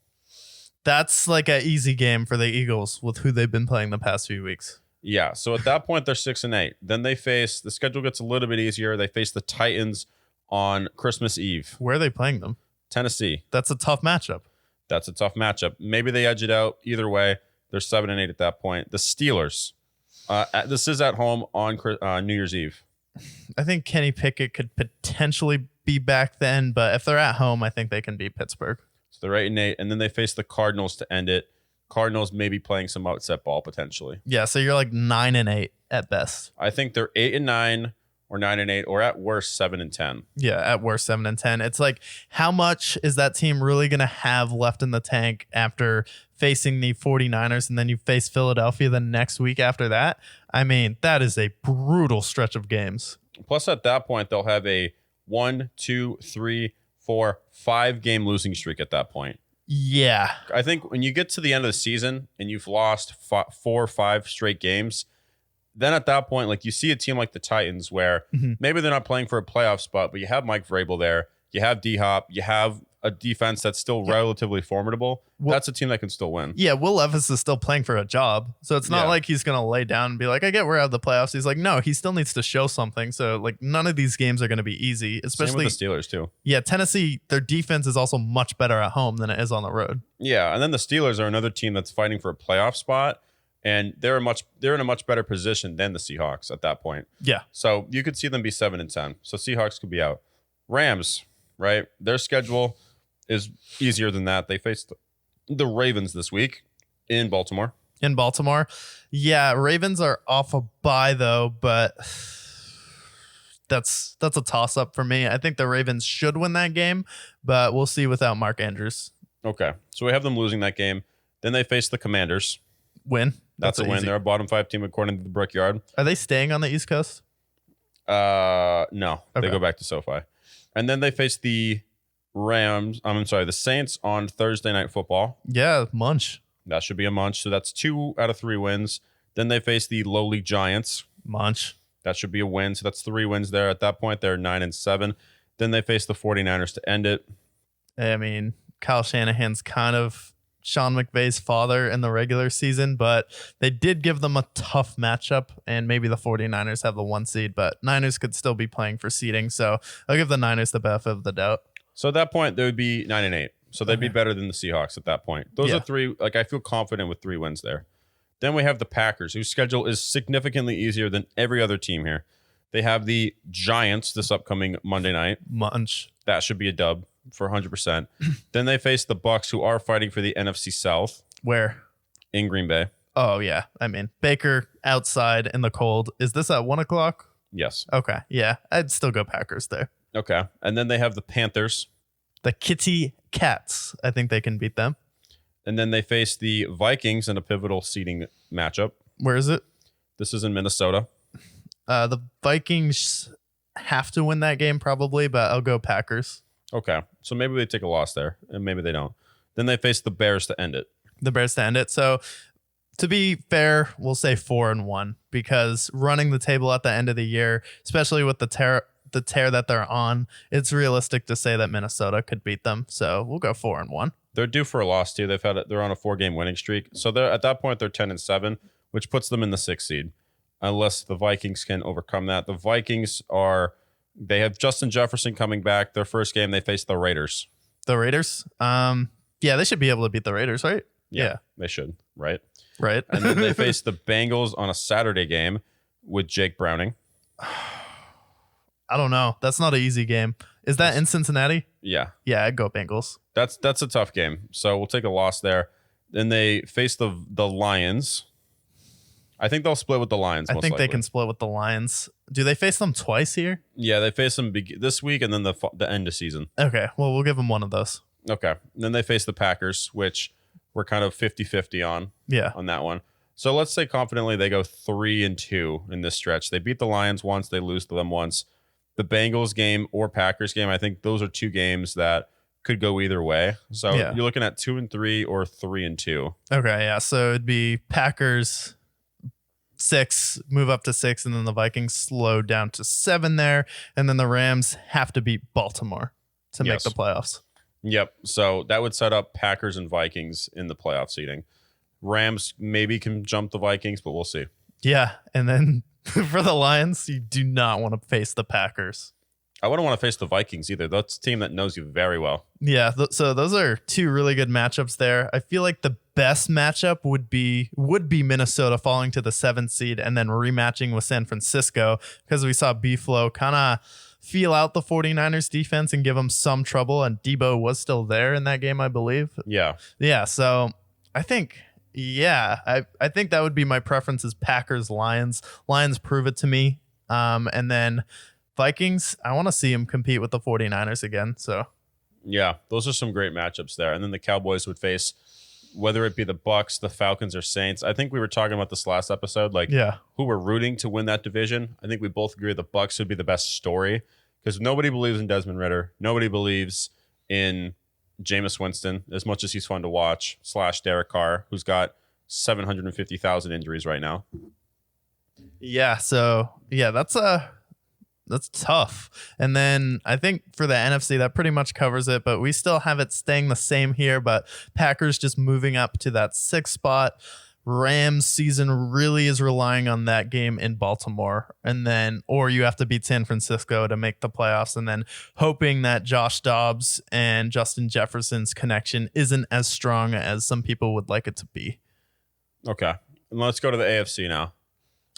That's like an easy game for the Eagles with who they've been playing the past few weeks. Yeah, so at that point, they're 6-8. Then they face, the schedule gets a little bit easier. They face the Titans on Christmas Eve. Where are they playing them? Tennessee. That's a tough matchup. That's a tough matchup. Maybe they edge it out. Either way, they're 7-8 at that point. The Steelers. This is at home on New Year's Eve. I think Kenny Pickett could potentially be back then, but if they're at home, I think they can beat Pittsburgh. So they're 8-8, and then they face the Cardinals to end it. Cardinals may be playing some upset ball potentially. Yeah, so you're like 9-8 at best. I think they're 8-9 or 9-8, or at worst 7-10. Yeah, at worst 7-10. It's like, how much is that team really going to have left in the tank after facing the 49ers, and then you face Philadelphia the next week after that? I mean, that is a brutal stretch of games. Plus, at that point, they'll have a 1, 2, 3, 4, 5 game losing streak at that point. Yeah. I think when you get to the end of the season and you've lost 4 or 5 straight games, then at that point, like, you see a team like the Titans where maybe they're not playing for a playoff spot, but you have Mike Vrabel there, you have D-Hop, you have a defense that's still relatively formidable. That's a team that can still win. Yeah, Will Levis is still playing for a job, so it's not like he's going to lay down and be like, I get we're out of the playoffs. He's like, no, he still needs to show something. So, like, none of these games are going to be easy, especially with the Steelers, too. Yeah, Tennessee, their defense is also much better at home than it is on the road. Yeah, and then the Steelers are another team that's fighting for a playoff spot, and they're in a much better position than the Seahawks at that point. Yeah. So you could see them be 7-10. So Seahawks could be out. Rams, right? Their schedule is easier than that. They faced the Ravens this week in Baltimore. In Baltimore. Yeah, Ravens are off a bye though, but that's a toss-up for me. I think the Ravens should win that game, but we'll see without Mark Andrews. Okay. So we have them losing that game. Then they face the Commanders. Win. That's a win. Easy. They're a bottom 5 team according to the Brickyard. Are they staying on the East Coast? No. Okay. They go back to SoFi. And then they face the the Saints on Thursday Night Football. Yeah, munch. That should be a munch. So that's 2 out of 3 wins. Then they face the lowly Giants. Munch. That should be a win. So that's 3 wins there. At that point, they're 9-7. Then they face the 49ers to end it. I mean, Kyle Shanahan's kind of Sean McVay's father in the regular season, but they did give them a tough matchup, and maybe the 49ers have the 1 seed, but Niners could still be playing for seeding. So I'll give the Niners the benefit of the doubt. So at that point, they would be 9-8. So they'd be better than the Seahawks at that point. Those are 3. Like, I feel confident with 3 wins there. Then we have the Packers, whose schedule is significantly easier than every other team here. They have the Giants this upcoming Monday night. Munch. That should be a dub for 100%. Then they face the Bucs, who are fighting for the NFC South. Where? In Green Bay. Oh, yeah. I mean, Baker outside in the cold. Is this at 1 o'clock? Yes. Okay. Yeah. I'd still go Packers there. Okay. And then they have the Panthers. The Kitty Cats. I think they can beat them. And then they face the Vikings in a pivotal seeding matchup. Where is it? This is in Minnesota. The Vikings have to win that game probably, but I'll go Packers. Okay. So maybe they take a loss there, and maybe they don't. Then they face the Bears to end it. The Bears to end it. So to be fair, we'll say 4-1, because running the table at the end of the year, especially with the tear that they're on, it's realistic to say that Minnesota could beat them. So we'll go 4-1. They're due for a loss too. They're on a 4-game winning streak. So they're at that point they're 10-7, which puts them in the 6th seed, unless the Vikings can overcome that. The Vikings they have Justin Jefferson coming back. Their first game they face the Raiders. The Raiders? Yeah, they should be able to beat the Raiders, right? Yeah. They should, right? Right. And then they face the Bengals on a Saturday game with Jake Browning. I don't know. That's not an easy game. Is that in Cincinnati? Yeah. Yeah, I'd go Bengals. That's a tough game. So we'll take a loss there. Then they face the Lions. I think they'll split with the Lions. I most think likely. they can split with the Lions. Do they face them twice here? Yeah, they face them this week and then the end of season. Okay, well, we'll give them one of those. Okay. And then they face the Packers, which we're kind of 50-50 on that one. So let's say confidently they go 3-2 in this stretch. They beat the Lions once, they lose to them once. The Bengals game or Packers game, I think those are two games that could go either way. So you're looking at 2-3 or 3-2. Okay, yeah. So it'd be Packers 6, move up to 6, and then the Vikings slow down to 7 there, and then the Rams have to beat Baltimore to make the playoffs. Yep. So that would set up Packers and Vikings in the playoff seeding. Rams maybe can jump the Vikings, but we'll see. Yeah, and then for the Lions, you do not want to face the Packers. I wouldn't want to face the Vikings either. That's a team that knows you very well. Yeah, so those are two really good matchups there. I feel like the best matchup would be Minnesota falling to the 7th seed and then rematching with San Francisco, because we saw B-Flow kind of feel out the 49ers defense and give them some trouble, and Debo was still there in that game, I believe. Yeah. Yeah, so I think... I think that would be my preference is Packers, Lions. Lions prove it to me. And then Vikings, I want to see them compete with the 49ers again. So yeah, those are some great matchups there. And then the Cowboys would face, whether it be the Bucks, the Falcons, or Saints. I think we were talking about this last episode, who we're rooting to win that division. I think we both agree the Bucks would be the best story because nobody believes in Desmond Ridder. Nobody believes in Jameis Winston, as much as he's fun to watch, / Derek Carr, who's got 750,000 injuries right now. Yeah, so yeah, that's tough. And then I think for the NFC, that pretty much covers it, but we still have it staying the same here, but Packers just moving up to that 6th spot. Rams season really is relying on that game in Baltimore, and then or you have to beat San Francisco to make the playoffs, and then hoping that Josh Dobbs and Justin Jefferson's connection isn't as strong as some people would like it to be. Okay, and let's go to the AFC now.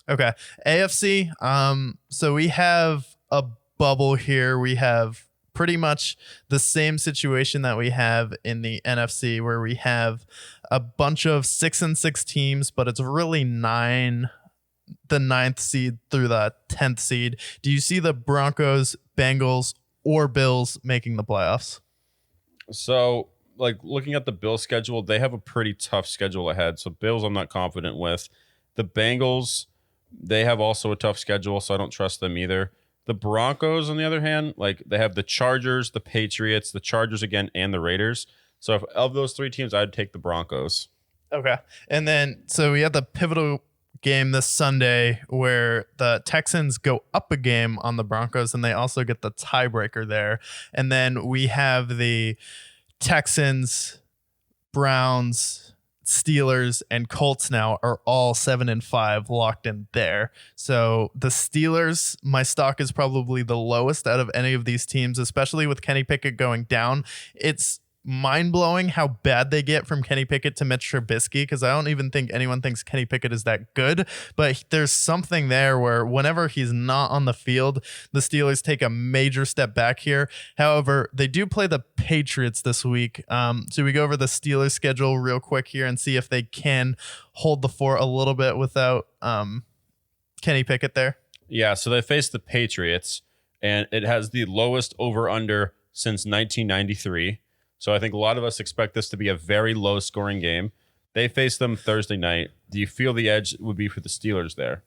Okay, AFC. So we have a bubble here. We have pretty much the same situation that we have in the NFC, where we have a bunch of 6-6 teams, but it's really the 9th seed through the 10th seed. Do you see the Broncos, Bengals, or Bills making the playoffs? So, looking at the Bills schedule, they have a pretty tough schedule ahead. So Bills, I'm not confident with. The Bengals, they have also a tough schedule, so I don't trust them either. The Broncos, on the other hand, they have the Chargers, the Patriots, the Chargers again, and the Raiders. So of those 3 teams, I'd take the Broncos. Okay. And then, so we have the pivotal game this Sunday where the Texans go up a game on the Broncos, and they also get the tiebreaker there. And then we have the Texans, Browns, Steelers, and Colts now are all 7-5 locked in there. So the Steelers, my stock is probably the lowest out of any of these teams, especially with Kenny Pickett going down. It's mind-blowing how bad they get from Kenny Pickett to Mitch Trubisky, because I don't even think anyone thinks Kenny Pickett is that good, but there's something there where whenever he's not on the field, the Steelers take a major step back here. However, they do play the Patriots this week. So we go over the Steelers schedule real quick here and see if they can hold the fort a little bit without Kenny Pickett there. Yeah, so they face the Patriots, and it has the lowest over-under since 1993. So I think a lot of us expect this to be a very low-scoring game. They face them Thursday night. Do you feel the edge would be for the Steelers there?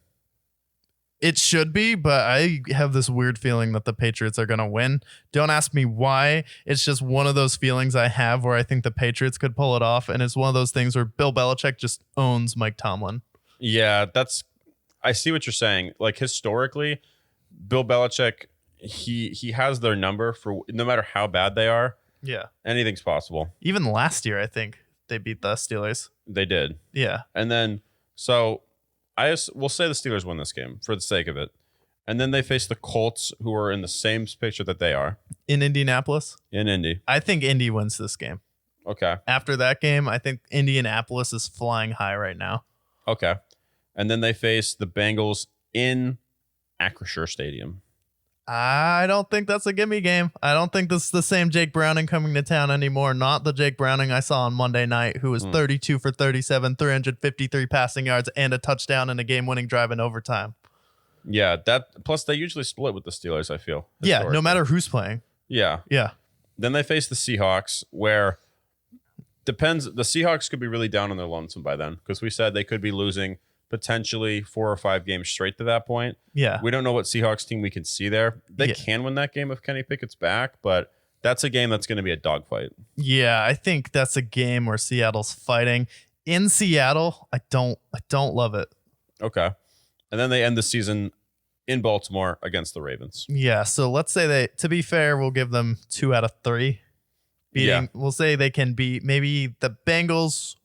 It should be, but I have this weird feeling that the Patriots are going to win. Don't ask me why. It's just one of those feelings I have where I think the Patriots could pull it off, and it's one of those things where Bill Belichick just owns Mike Tomlin. Yeah, I see what you're saying. Historically, Bill Belichick, he has their number for no matter how bad they are. Yeah. Anything's possible. Even last year, I think they beat the Steelers. They did. Yeah. And then, we'll say the Steelers win this game for the sake of it. And then they face the Colts, who are in the same picture that they are. In Indianapolis? In Indy. I think Indy wins this game. Okay. After that game, I think Indianapolis is flying high right now. Okay. And then they face the Bengals in Acrisure Stadium. I don't think that's a gimme game. I don't think this is the same Jake Browning coming to town anymore. Not the Jake Browning I saw on Monday night, who was 32 for 37, 353 passing yards, and a touchdown in a game-winning drive in overtime. Yeah, that plus they usually split with the Steelers, I feel. Yeah, no matter who's playing. Yeah. Yeah. Then they face the Seahawks, where depends. The Seahawks could be really down on their lonesome by then, because we said they could be losing potentially 4 or 5 games straight to that point. Yeah. We don't know what Seahawks team we can see there. They can win that game if Kenny Pickett's back, but that's a game that's going to be a dogfight. Yeah, I think that's a game where Seattle's fighting. In Seattle, I don't love it. Okay. And then they end the season in Baltimore against the Ravens. Yeah, so let's say to be fair, we'll give them 2 out of 3. We'll say they can beat maybe the Bengals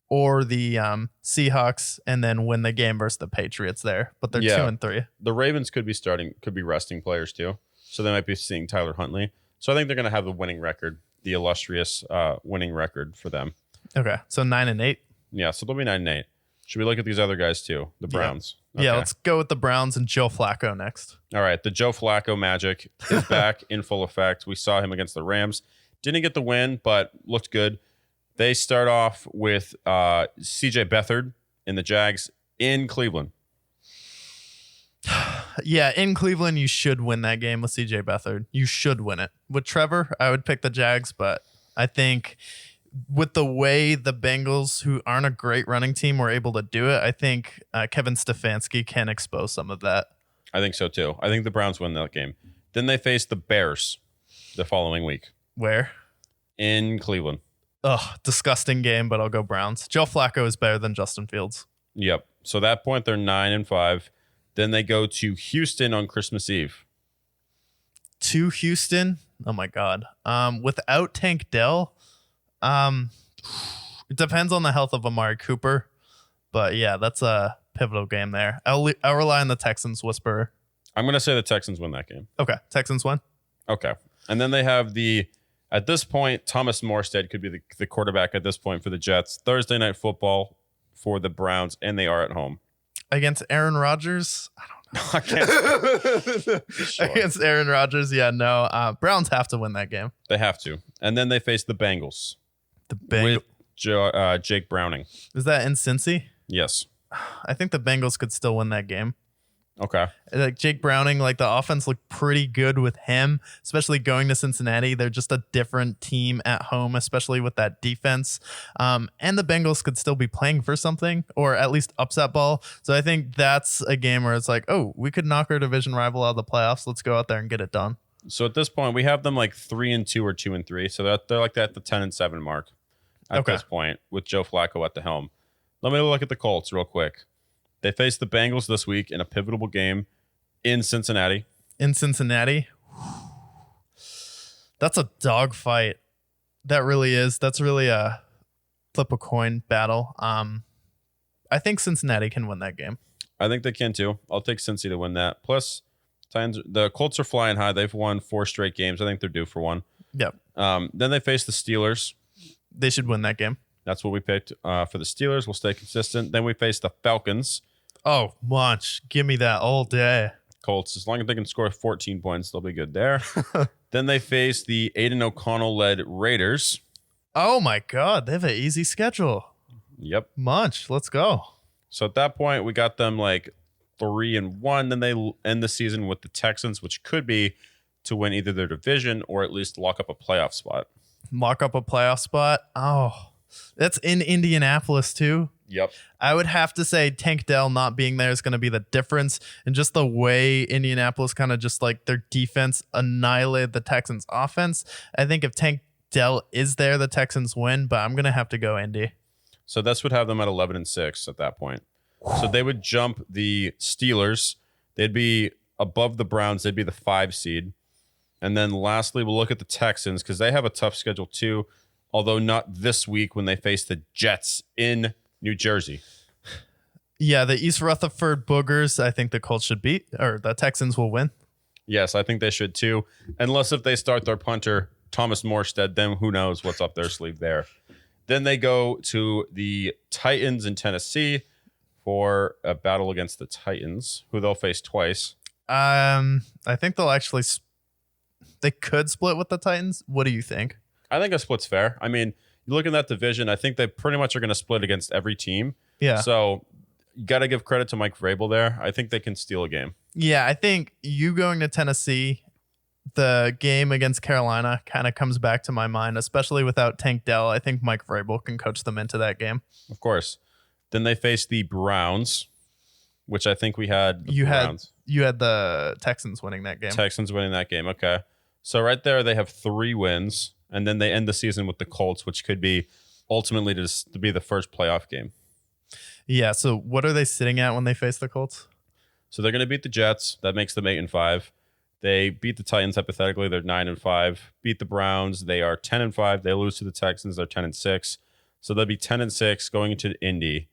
or the Seahawks and then win the game versus the Patriots there. But they're 2 and 3. The Ravens could be resting players too. So they might be seeing Tyler Huntley. So I think they're going to have the winning record, the illustrious winning record for them. Okay, so 9 and 8. Yeah, so they'll be 9 and 8. Should we look at these other guys too? The Browns. Yeah, yeah, let's go with the Browns and Joe Flacco next. All right, the Joe Flacco magic is back in full effect. We saw him against the Rams. Didn't get the win, but looked good. They start off with C.J. Beathard in the Jags in Cleveland. Yeah, in Cleveland, you should win that game with C.J. Beathard. You should win it. With Trevor, I would pick the Jags, but I think with the way the Bengals, who aren't a great running team, were able to do it, I think Kevin Stefanski can expose some of that. I think so, too. I think the Browns win that game. Then they face the Bears the following week. Where? In Cleveland. Ugh, disgusting game, but I'll go Browns. Joe Flacco is better than Justin Fields. Yep. So at that point, they're 9 and 5. Then they go to Houston on Christmas Eve. To Houston? Oh, my God. Without Tank Dell, it depends on the health of Amari Cooper. But, yeah, that's a pivotal game there. I'll rely on the Texans whisperer. I'm going to say the Texans win that game. Okay, Texans win. Okay. And then they have at this point, Thomas Morstead could be the quarterback at this point for the Jets. Thursday Night Football for the Browns, and they are at home. Against Aaron Rodgers? I don't know. Sure. Against Aaron Rodgers? Yeah, no. Browns have to win that game. They have to. And then they face the Bengals. With Jake Browning. Is that in Cincy? Yes. I think the Bengals could still win that game. Okay. Like Jake Browning, like the offense looked pretty good with him, especially going to Cincinnati. They're just a different team at home, especially with that defense. And the Bengals could still be playing for something or at least upset ball. So I think that's a game where it's like, oh, we could knock our division rival out of the playoffs. Let's go out there and get it done. So at this point, we have them like 3 and 2 or 2 and 3. So they're like at the 10 and 7 mark at this point with Joe Flacco at the helm. Let me look at the Colts real quick. They face the Bengals this week in a pivotal game in Cincinnati. In Cincinnati? That's a dogfight. That really is. That's really a flip a coin battle. I think Cincinnati can win that game. I think they can too. I'll take Cincy to win that. Plus, the Colts are flying high. They've won 4 straight games. I think they're due for one. Yep. Then they face the Steelers. They should win that game. That's what we picked for the Steelers. We'll stay consistent. Then we face the Falcons. Oh, munch. Give me that all day. Colts, as long as they can score 14 points, they'll be good there. Then they face the Aiden O'Connell-led Raiders. Oh, my God. They have an easy schedule. Yep. Munch. Let's go. So at that point, we got them like 3 and 1. Then they end the season with the Texans, which could be to win either their division or at least lock up a playoff spot. Lock up a playoff spot? Oh, that's in Indianapolis, too. Yep. I would have to say Tank Dell not being there is going to be the difference. And just the way Indianapolis kind of just like their defense annihilated the Texans offense. I think if Tank Dell is there, the Texans win, but I'm going to have to go Indy. So this would have them at 11 and 6 at that point. So they would jump the Steelers. They'd be above the Browns. They'd be the 5 seed. And then lastly, we'll look at the Texans because they have a tough schedule too, although not this week when they face the Jets in New Jersey. Yeah, the East Rutherford Boogers, I think the Colts should beat, or the Texans will win. Yes, I think they should too. Unless if they start their punter, Thomas Morstead, then who knows what's up their sleeve there. Then they go to the Titans in Tennessee for a battle against the Titans, who they'll face twice. I think they'll actually they could split with the Titans. What do you think? I think a split's fair. I mean, you look in that division, I think they pretty much are going to split against every team. Yeah. So you got to give credit to Mike Vrabel there. I think they can steal a game. Yeah, I think you going to Tennessee, the game against Carolina kind of comes back to my mind, especially without Tank Dell. I think Mike Vrabel can coach them into that game. Of course. Then they face the Browns, which I think we had the You Browns. had the Texans winning that game. Texans winning that game. Okay. So right there, they have 3 wins, and then they end the season with the Colts, which could be ultimately to be the first playoff game. Yeah, so what are they sitting at when they face the Colts? So they're going to beat the Jets. That makes them 8-5. They beat the Titans hypothetically. They're 9-5. Beat the Browns. They are 10-5. They lose to the Texans. They're 10-6. So they'll be 10-6 going into Indy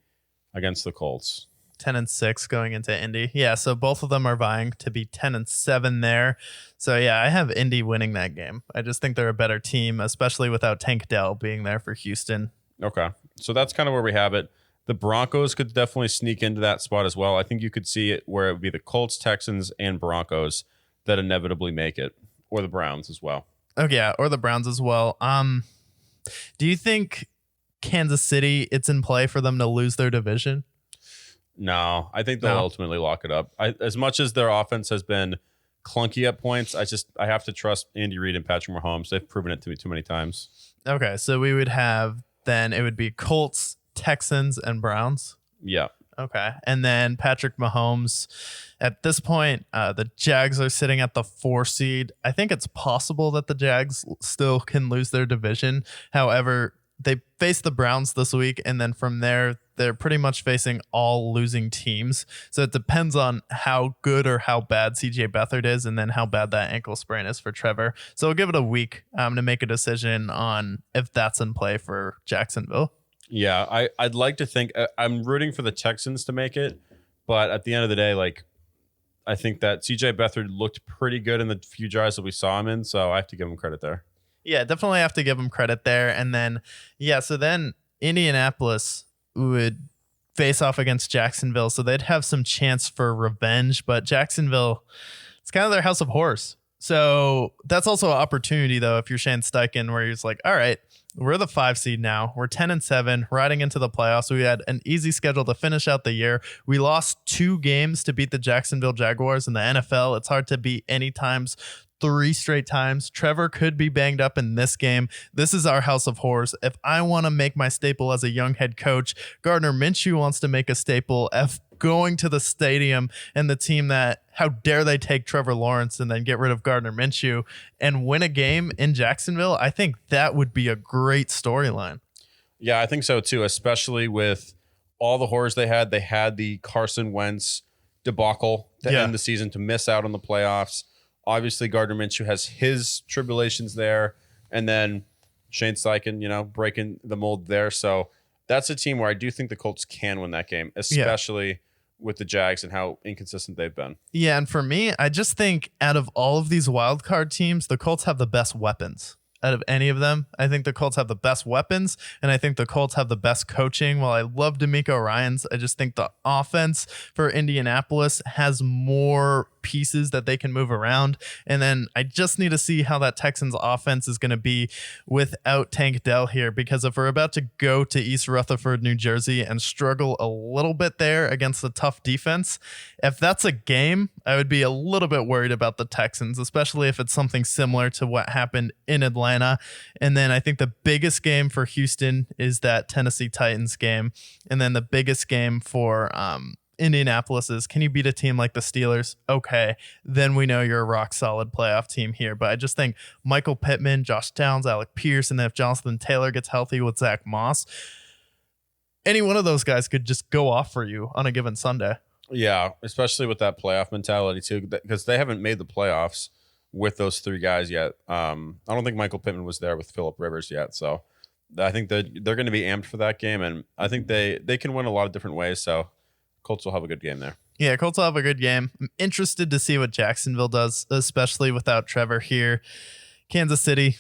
against the Colts. 10-6 going into Indy. Yeah, so both of them are vying to be 10-7 there. So yeah, I have Indy winning that game. I just think they're a better team, especially without Tank Dell being there for Houston. Okay. So that's kind of where we have it. The Broncos could definitely sneak into that spot as well. I think you could see it where it would be the Colts, Texans, and Broncos that inevitably make it, or the Browns as well. Oh yeah, or the Browns as well. Do you think Kansas City, it's in play for them to lose their division? No, I think they'll ultimately lock it up. As much as their offense has been clunky at points, I have to trust Andy Reid and Patrick Mahomes. They've proven it to me too many times. Okay, so we would have then it would be Colts, Texans, and Browns. Yeah. Okay, and then Patrick Mahomes. At this point, the Jags are sitting at the 4 seed. I think it's possible that the Jags still can lose their division. However, they face the Browns this week, and then from there, they're pretty much facing all losing teams. So it depends on how good or how bad CJ Beathard is, and then how bad that ankle sprain is for Trevor. So we'll give it a week to make a decision on if that's in play for Jacksonville. Yeah, I'd like to think I'm rooting for the Texans to make it, but at the end of the day, like I think that CJ Beathard looked pretty good in the few drives that we saw him in, so I have to give him credit there. Yeah, definitely have to give him credit there. And then, yeah, so then Indianapolis would face off against Jacksonville, so they'd have some chance for revenge, but Jacksonville, it's kind of their house of horrors. So that's also an opportunity, though, if you're Shane Steichen, where he's like, all right, we're the 5 seed now. We're 10-7, riding into the playoffs. We had an easy schedule to finish out the year. We lost 2 games to beat the Jacksonville Jaguars in the NFL. It's hard to beat any times 3 straight times. Trevor could be banged up in this game. This is our house of horrors. If I want to make my staple as a young head coach, Gardner Minshew wants to make a staple of going to the stadium and the team that, how dare they take Trevor Lawrence and then get rid of Gardner Minshew and win a game in Jacksonville. I think that would be a great storyline. Yeah, I think so too, especially with all the horrors they had. They had the Carson Wentz debacle to end the season, to miss out on the playoffs. Obviously, Gardner Minshew has his tribulations there, and then Shane Steichen, breaking the mold there. So that's a team where I do think the Colts can win that game, especially with the Jags and how inconsistent they've been. Yeah, and for me, I just think out of all of these wild card teams, the Colts have the best weapons. Out of any of them, I think the Colts have the best weapons, and I think the Colts have the best coaching. While I love DeMeco Ryans, I just think the offense for Indianapolis has more pieces that they can move around. And then I just need to see how that Texans offense is going to be without Tank Dell here, because if we're about to go to East Rutherford, New Jersey and struggle a little bit there against a tough defense, if that's a game, I would be a little bit worried about the Texans, especially if it's something similar to what happened in Atlanta. And then I think the biggest game for Houston is that Tennessee Titans game. And then the biggest game for Indianapolis is, can you beat a team like the Steelers? Okay, then we know you're a rock solid playoff team here. But I just think Michael Pittman, Josh Downs, Alec Pierce, and then if Jonathan Taylor gets healthy with Zach Moss, any one of those guys could just go off for you on a given Sunday. Yeah, especially with that playoff mentality too, because they haven't made the playoffs with those 3 guys yet. I don't think Michael Pittman was there with Phillip Rivers yet, so I think that they're going to be amped for that game, and I think they can win a lot of different ways. So Colts will have a good game there. Yeah, Colts will have a good game. I'm interested to see what Jacksonville does, especially without Trevor here. Kansas City,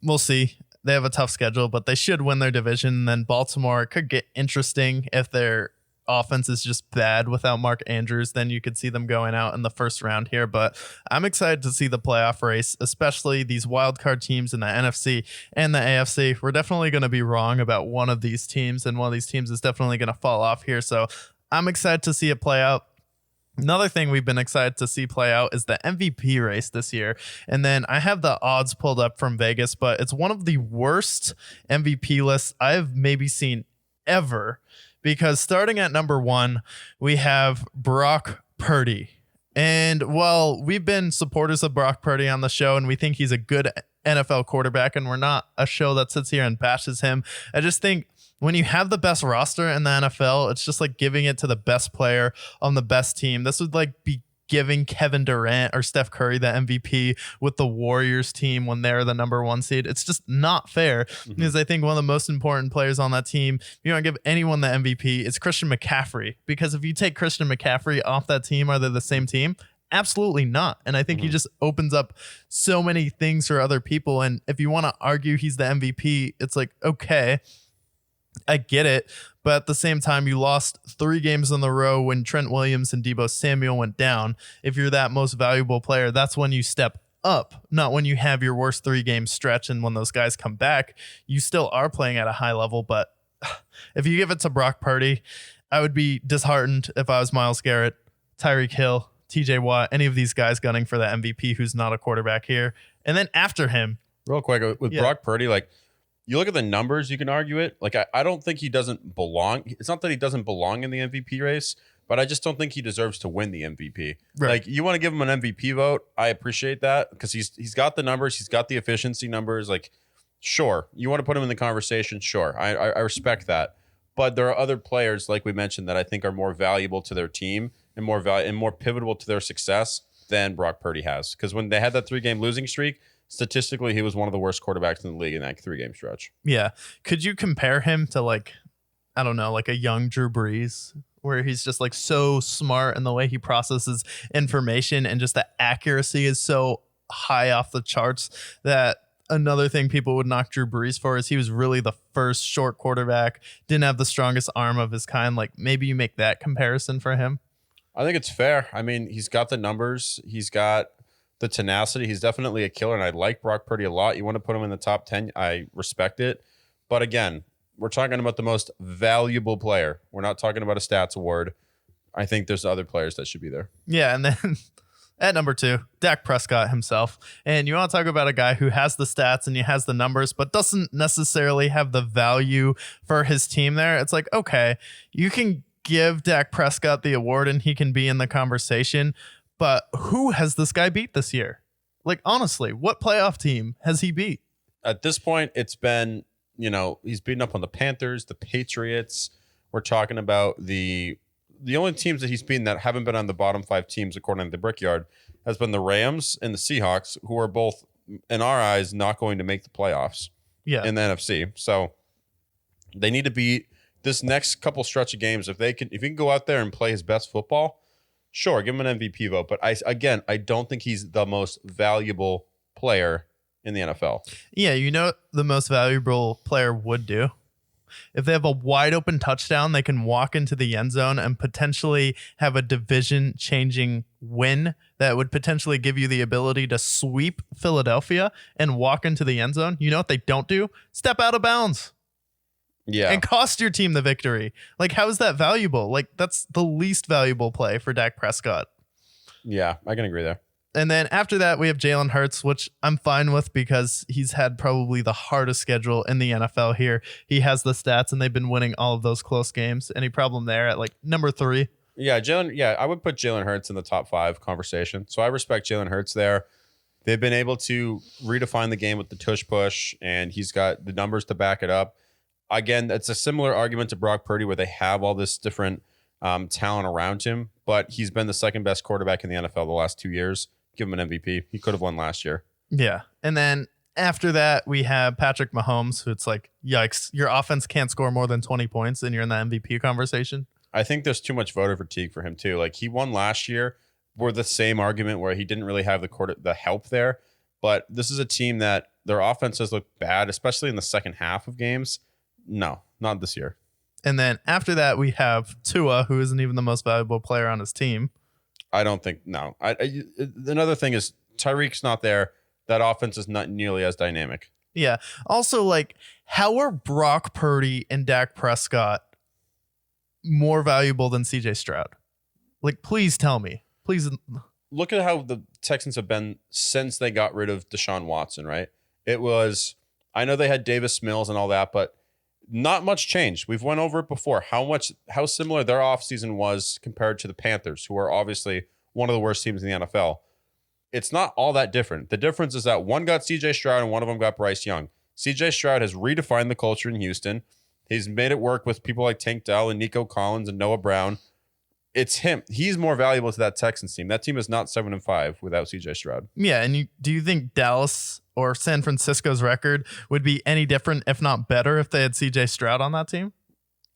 we'll see. They have a tough schedule, but they should win their division. And then Baltimore, it could get interesting if their offense is just bad without Mark Andrews, then you could see them going out in the first round here. But I'm excited to see the playoff race, especially these wildcard teams in the NFC and the AFC. We're definitely going to be wrong about one of these teams, and one of these teams is definitely going to fall off here. So I'm excited to see it play out. Another thing we've been excited to see play out is the MVP race this year. And then I have the odds pulled up from Vegas, but it's one of the worst MVP lists I've maybe seen ever, because starting at number 1, we have Brock Purdy. And while we've been supporters of Brock Purdy on the show and we think he's a good NFL quarterback, and we're not a show that sits here and bashes him, I just think when you have the best roster in the NFL, it's just like giving it to the best player on the best team. This would like be giving Kevin Durant or Steph Curry the MVP with the Warriors team when they're the number 1 seed. It's just not fair, because I think one of the most important players on that team, if you want to give anyone the MVP, it's Christian McCaffrey. Because if you take Christian McCaffrey off that team, are they the same team? Absolutely not. And I think he just opens up so many things for other people. And if you want to argue he's the MVP, it's like, okay, I get it. But at the same time, you lost 3 games in a row when Trent Williams and Deebo Samuel went down. If you're that most valuable player, that's when you step up, not when you have your worst 3-game stretch. And when those guys come back, you still are playing at a high level. But if you give it to Brock Purdy, I would be disheartened if I was Myles Garrett, Tyreek Hill, TJ Watt, any of these guys gunning for the MVP who's not a quarterback here. And then after him, real quick with Brock Purdy, like, you look at the numbers, you can argue it. Like, I don't think he doesn't belong. It's not that he doesn't belong in the MVP race, but I just don't think he deserves to win the MVP. Right. Like, you want to give him an MVP vote, I appreciate that, because he's got the numbers, he's got the efficiency numbers. Like, sure, you want to put him in the conversation, sure, I respect that. But there are other players, like we mentioned, that I think are more valuable to their team and more pivotal to their success than Brock Purdy has. Because when they had that 3-game losing streak, statistically, he was one of the worst quarterbacks in the league in that 3-game stretch. Yeah. Could you compare him to, like, I don't know, like a young Drew Brees, where he's just like so smart in the way he processes information, and just the accuracy is so high off the charts that another thing people would knock Drew Brees for is he was really the first short quarterback, didn't have the strongest arm of his kind. Like, maybe you make that comparison for him. I think it's fair. I mean, he's got the numbers. He's got the tenacity. He's definitely a killer, and I like Brock Purdy a lot. You want to put him in the top 10, I respect it. But again, we're talking about the most valuable player. We're not talking about a stats award. I think there's other players that should be there. Yeah, and then at number 2, Dak Prescott himself. And you want to talk about a guy who has the stats and he has the numbers, but doesn't necessarily have the value for his team there. It's like, okay, you can give Dak Prescott the award and he can be in the conversation, but who has this guy beat this year? Like, honestly, what playoff team has he beat? At this point, it's been, he's beaten up on the Panthers, the Patriots. We're talking about the only teams that he's beaten that haven't been on the bottom 5 teams, according to the Brickyard, has been the Rams and the Seahawks, who are both, in our eyes, not going to make the playoffs in the NFC. So they need to beat this next couple stretch of games. If he can go out there and play his best football, sure, give him an MVP vote. But I don't think he's the most valuable player in the NFL. Yeah, the most valuable player would do? If they have a wide open touchdown, they can walk into the end zone and potentially have a division changing win that would potentially give you the ability to sweep Philadelphia and walk into the end zone. You know what they don't do? Step out of bounds. Yeah. And cost your team the victory. Like, how is that valuable? Like, that's the least valuable play for Dak Prescott. Yeah, I can agree there. And then after that, we have Jalen Hurts, which I'm fine with because he's had probably the hardest schedule in the NFL here. He has the stats, and they've been winning all of those close games. Any problem there at, like, number 3? Yeah, I would put Jalen Hurts in the top 5 conversation. So I respect Jalen Hurts there. They've been able to redefine the game with the tush push, and he's got the numbers to back it up. Again, it's a similar argument to Brock Purdy, where they have all this different talent around him, but he's been the second best quarterback in the NFL the last 2 years. Give him an MVP. He could have won last year. Yeah. And then after that, we have Patrick Mahomes, who it's like, yikes, your offense can't score more than 20 points and you're in the MVP conversation. I think there's too much voter fatigue for him too. Like, he won last year for the same argument where he didn't really have the help there. But this is a team that their offenses look bad, especially in the second half of games. No, not this year. And then after that, we have Tua, who isn't even the most valuable player on his team. I don't think, no. Another thing is Tyreek's not there. That offense is not nearly as dynamic. Yeah. Also, like, how are Brock Purdy and Dak Prescott more valuable than CJ Stroud? Like, please tell me. Please. Look at how the Texans have been since they got rid of Deshaun Watson, right? It was, I know they had Davis Mills and all that, but not much changed. We've went over it before, how similar their offseason was compared to the Panthers, who are obviously one of the worst teams in the NFL. It's not all that different. The difference is that one got CJ Stroud and one of them got Bryce Young. CJ Stroud has redefined the culture in Houston. He's made it work with people like Tank Dell and Nico Collins and Noah Brown. It's him. He's more valuable to that Texans team. That team is not 7-5 without CJ Stroud. Yeah, and do you think Dallas or San Francisco's record would be any different, if not better, if they had CJ Stroud on that team?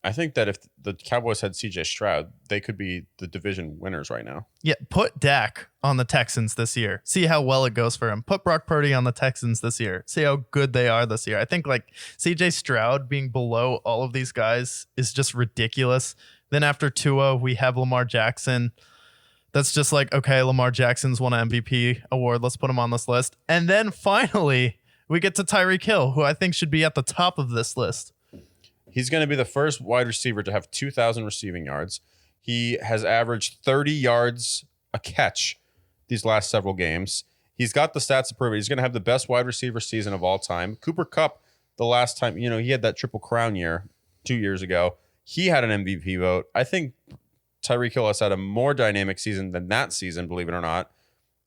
I think that if the Cowboys had CJ Stroud, they could be the division winners right now. Yeah, put Dak on the Texans this year. See how well it goes for him. Put Brock Purdy on the Texans this year. See how good they are this year. I think like CJ Stroud being below all of these guys is just ridiculous. Then after Tua, we have Lamar Jackson. That's just like, okay, Lamar Jackson's won an MVP award. Let's put him on this list. And then finally, we get to Tyreek Hill, who I think should be at the top of this list. He's going to be the first wide receiver to have 2,000 receiving yards. He has averaged 30 yards a catch these last several games. He's got the stats to prove it. He's going to have the best wide receiver season of all time. Cooper Kupp, the last time, he had that Triple Crown year 2 years ago. He had an MVP vote. I think Tyreek Hill has had a more dynamic season than that season, believe it or not.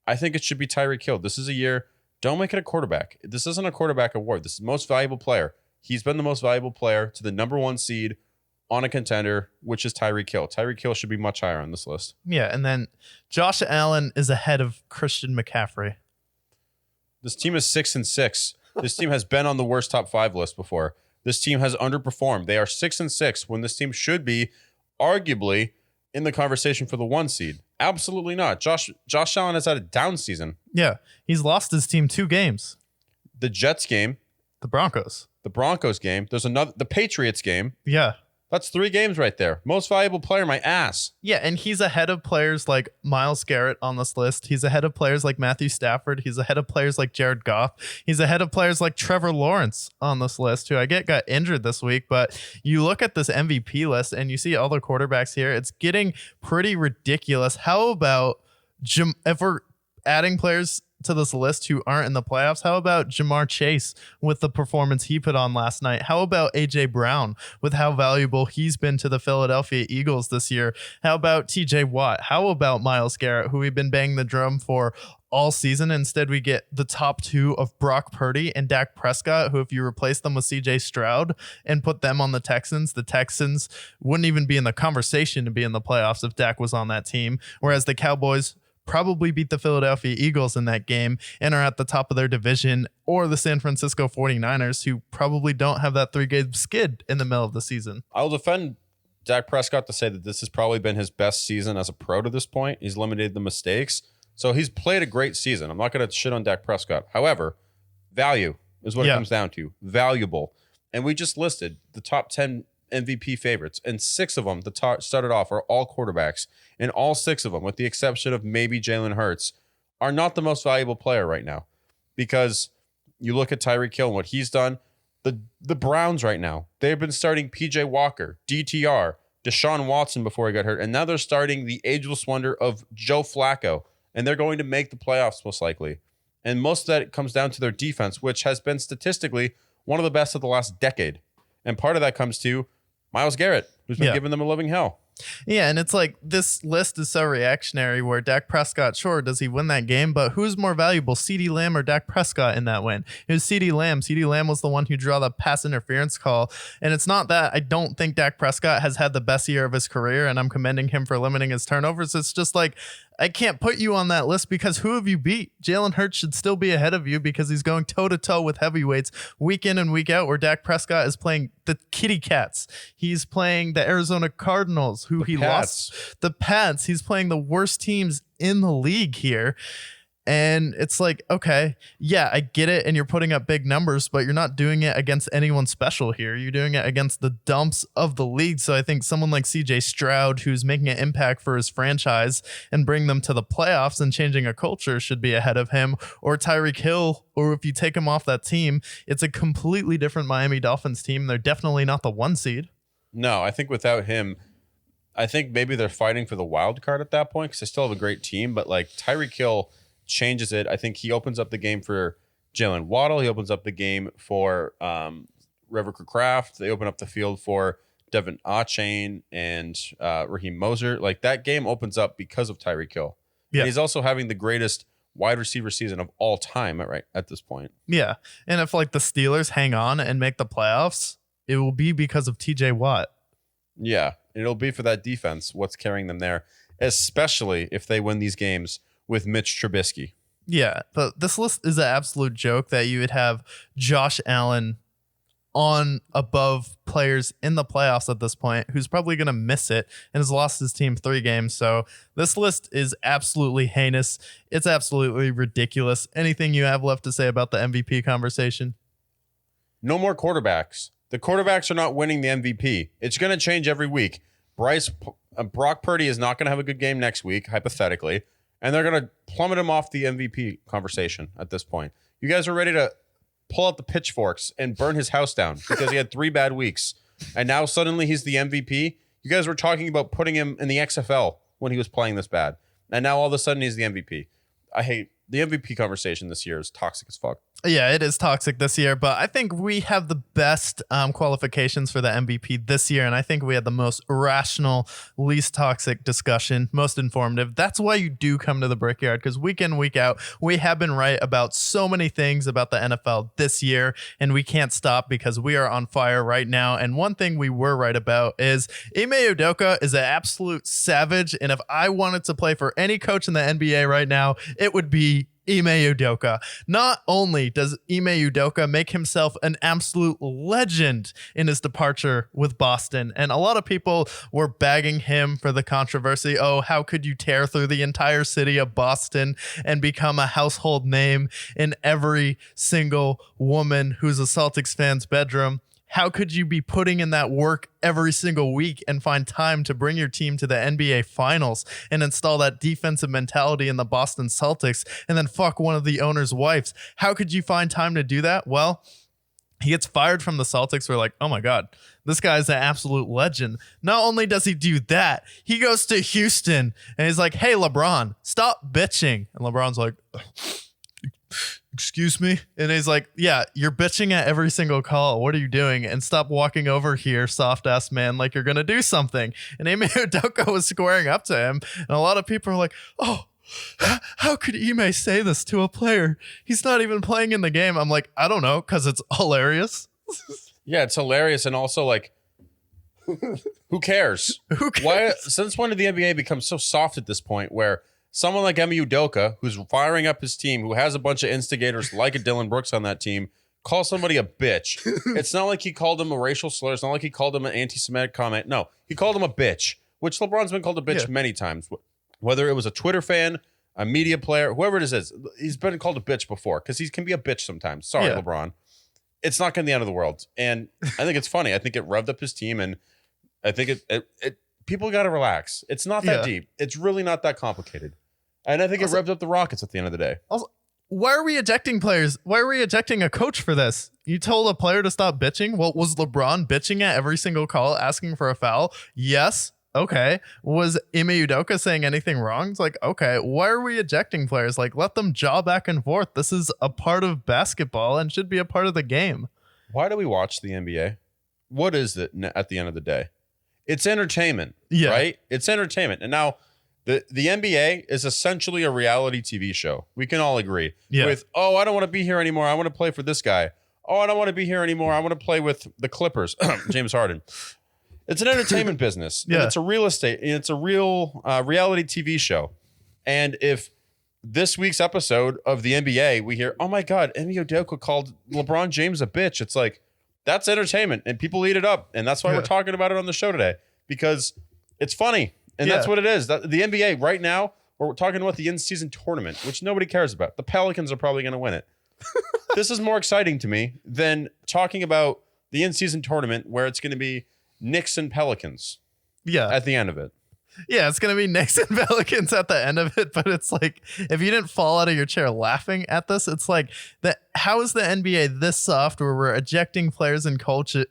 I think it should be Tyreek Hill. This is a year. Don't make it a quarterback. This isn't a quarterback award. This is most valuable player. He's been the most valuable player to the number one seed on a contender, which is Tyreek Hill. Tyreek Hill should be much higher on this list. Yeah, and then Josh Allen is ahead of Christian McCaffrey. This team is 6-6. This team has been on the worst top 5 list before. This team has underperformed. They are 6-6 when this team should be arguably in the conversation for the 1 seed. Absolutely not. Josh Allen has had a down season. Yeah, he's lost his team 2 games. The Jets game, the Broncos game. There's the Patriots game. Yeah. That's 3 games right there. Most valuable player, my ass. Yeah, and he's ahead of players like Myles Garrett on this list. He's ahead of players like Matthew Stafford. He's ahead of players like Jared Goff. He's ahead of players like Trevor Lawrence on this list, who I got injured this week. But you look at this MVP list and you see all the quarterbacks here. It's getting pretty ridiculous. How about if we're adding players to this list who aren't in the playoffs? How about Jamar Chase with the performance he put on last night? How about AJ Brown with how valuable he's been to the Philadelphia Eagles this year? How about TJ Watt? How about Myles Garrett, who we've been banging the drum for all season? Instead, we get the top 2 of Brock Purdy and Dak Prescott, who if you replace them with CJ Stroud and put them on the Texans wouldn't even be in the conversation to be in the playoffs if Dak was on that team. Whereas the Cowboys probably beat the Philadelphia Eagles in that game and are at the top of their division, or the San Francisco 49ers, who probably don't have that 3-game skid in the middle of the season. I'll defend Dak Prescott to say that this has probably been his best season as a pro to this point. He's limited the mistakes. So he's played a great season. I'm not going to shit on Dak Prescott. However, value is what it comes down to. Valuable. And we just listed the top 10 MVP favorites, and 6 of them that started off are all quarterbacks, and all 6 of them, with the exception of maybe Jalen Hurts, are not the most valuable player right now. Because you look at Tyreek Hill and what he's done. The Browns right now, they've been starting PJ Walker, DTR, Deshaun Watson before he got hurt, and now they're starting the ageless wonder of Joe Flacco, and they're going to make the playoffs most likely. And most of that comes down to their defense, which has been statistically one of the best of the last decade. And part of that comes to Myles Garrett, who's been giving them a living hell. Yeah, and it's like this list is so reactionary where Dak Prescott, sure, does he win that game? But who's more valuable, CeeDee Lamb or Dak Prescott in that win? It was CeeDee Lamb. CeeDee Lamb was the one who drew the pass interference call. And it's not that I don't think Dak Prescott has had the best year of his career, and I'm commending him for limiting his turnovers. It's just like, I can't put you on that list because who have you beat? Jalen Hurts should still be ahead of you because he's going toe-to-toe with heavyweights week in and week out, where Dak Prescott is playing the Kitty Cats. He's playing the Arizona Cardinals, who he lost. The Pats. He's playing the worst teams in the league here. And it's like, okay, yeah, I get it. And you're putting up big numbers, but you're not doing it against anyone special here. You're doing it against the dumps of the league. So I think someone like CJ Stroud, who's making an impact for his franchise and bring them to the playoffs and changing a culture, should be ahead of him, or Tyreek Hill. Or if you take him off that team, it's a completely different Miami Dolphins team. They're definitely not the 1 seed. No, I think without him, I think maybe they're fighting for the wild card at that point because they still have a great team. But like Tyreek Hill changes it. I think he opens up the game for Jalen Waddle. He opens up the game for Reverend Kraft. They open up the field for Devin Achane and Raheem Mostert. Like that game opens up because of Tyreek Hill. Yeah. And he's also having the greatest wide receiver season of all time at this point. Yeah. And if like the Steelers hang on and make the playoffs, it will be because of TJ Watt. Yeah. It'll be for that defense, what's carrying them there, especially if they win these games with Mitch Trubisky. Yeah, but this list is an absolute joke that you would have Josh Allen on above players in the playoffs at this point, who's probably going to miss it and has lost his team 3 games. So this list is absolutely heinous. It's absolutely ridiculous. Anything you have left to say about the MVP conversation? No more quarterbacks. The quarterbacks are not winning the MVP. It's going to change every week. Brock Purdy is not going to have a good game next week, hypothetically. And they're going to plummet him off the MVP conversation at this point. You guys are ready to pull out the pitchforks and burn his house down because he had 3 bad weeks. And now suddenly he's the MVP. You guys were talking about putting him in the XFL when he was playing this bad. And now all of a sudden he's the MVP. I hate the MVP conversation this year is toxic as fuck. Yeah, it is toxic this year, but I think we have the best qualifications for the MVP this year, and I think we had the most rational, least toxic discussion, most informative. That's why you do come to the Brickyard, because week in, week out, we have been right about so many things about the NFL this year, and we can't stop because we are on fire right now. And one thing we were right about is Ime Udoka is an absolute savage, and if I wanted to play for any coach in the NBA right now, it would be Ime Udoka. Not only does Ime Udoka make himself an absolute legend in his departure with Boston, and a lot of people were bagging him for the controversy. Oh, how could you tear through the entire city of Boston and become a household name in every single woman who's a Celtics fan's bedroom? How could you be putting in that work every single week and find time to bring your team to the NBA Finals and install that defensive mentality in the Boston Celtics and then fuck one of the owner's wives? How could you find time to do that? Well, he gets fired from the Celtics. We're like, oh my God, this guy's an absolute legend. Not only does he do that, he goes to Houston and he's like, hey, LeBron, stop bitching. And LeBron's like, excuse me? And he's like, yeah, you're bitching at every single call. What are you doing? And stop walking over here, soft ass man, like you're going to do something. And Ime Udoka was squaring up to him. And a lot of people are like, oh, how could Ime say this to a player? He's not even playing in the game. I'm like, I don't know, because it's hilarious. Yeah, it's hilarious. And also like, who cares? Who cares? Why? Since when did the NBA become so soft at this point where someone like Ime Udoka, who's firing up his team, who has a bunch of instigators like a Dylan Brooks on that team, calls somebody a bitch? It's not like he called him a racial slur. It's not like he called him an anti-Semitic comment. No, he called him a bitch, which LeBron's been called a bitch many times. Whether it was a Twitter fan, a media player, whoever it is, he's been called a bitch before because he can be a bitch sometimes. Sorry, LeBron. It's not going to be the end of the world. And I think it's funny. I think it revved up his team, and I think it people got to relax. It's not that deep. It's really not that complicated. And I think it revved up the Rockets at the end of the day. Also, why are we ejecting players? Why are we ejecting a coach for this? You told a player to stop bitching? Well, was LeBron bitching at every single call, asking for a foul? Yes. Okay. Was Ime Udoka saying anything wrong? It's like, okay, why are we ejecting players? Like, let them jaw back and forth. This is a part of basketball and should be a part of the game. Why do we watch the NBA? What is it at the end of the day? It's entertainment, right? It's entertainment. And now the NBA is essentially a reality TV show. We can all agree with, oh, I don't want to be here anymore. I want to play for this guy. Oh, I don't want to be here anymore. I want to play with the Clippers, James Harden. It's an entertainment business. And it's a real estate. It's a real reality TV show. And if this week's episode of the NBA, we hear, oh my God, Ime Udoka called LeBron James a bitch. It's like, that's entertainment and people eat it up. And that's why we're talking about it on the show today, because it's funny. And that's what it is. The NBA right now, We're talking about the in-season tournament, which nobody cares about. The Pelicans are probably going to win it. This is more exciting to me than talking about the in-season tournament where it's going to be Knicks and Pelicans at the end of it. Yeah, it's going to be Knicks and Pelicans at the end of it, but it's like, if you didn't fall out of your chair laughing at this, it's like, how is the NBA this soft where we're ejecting players and coaches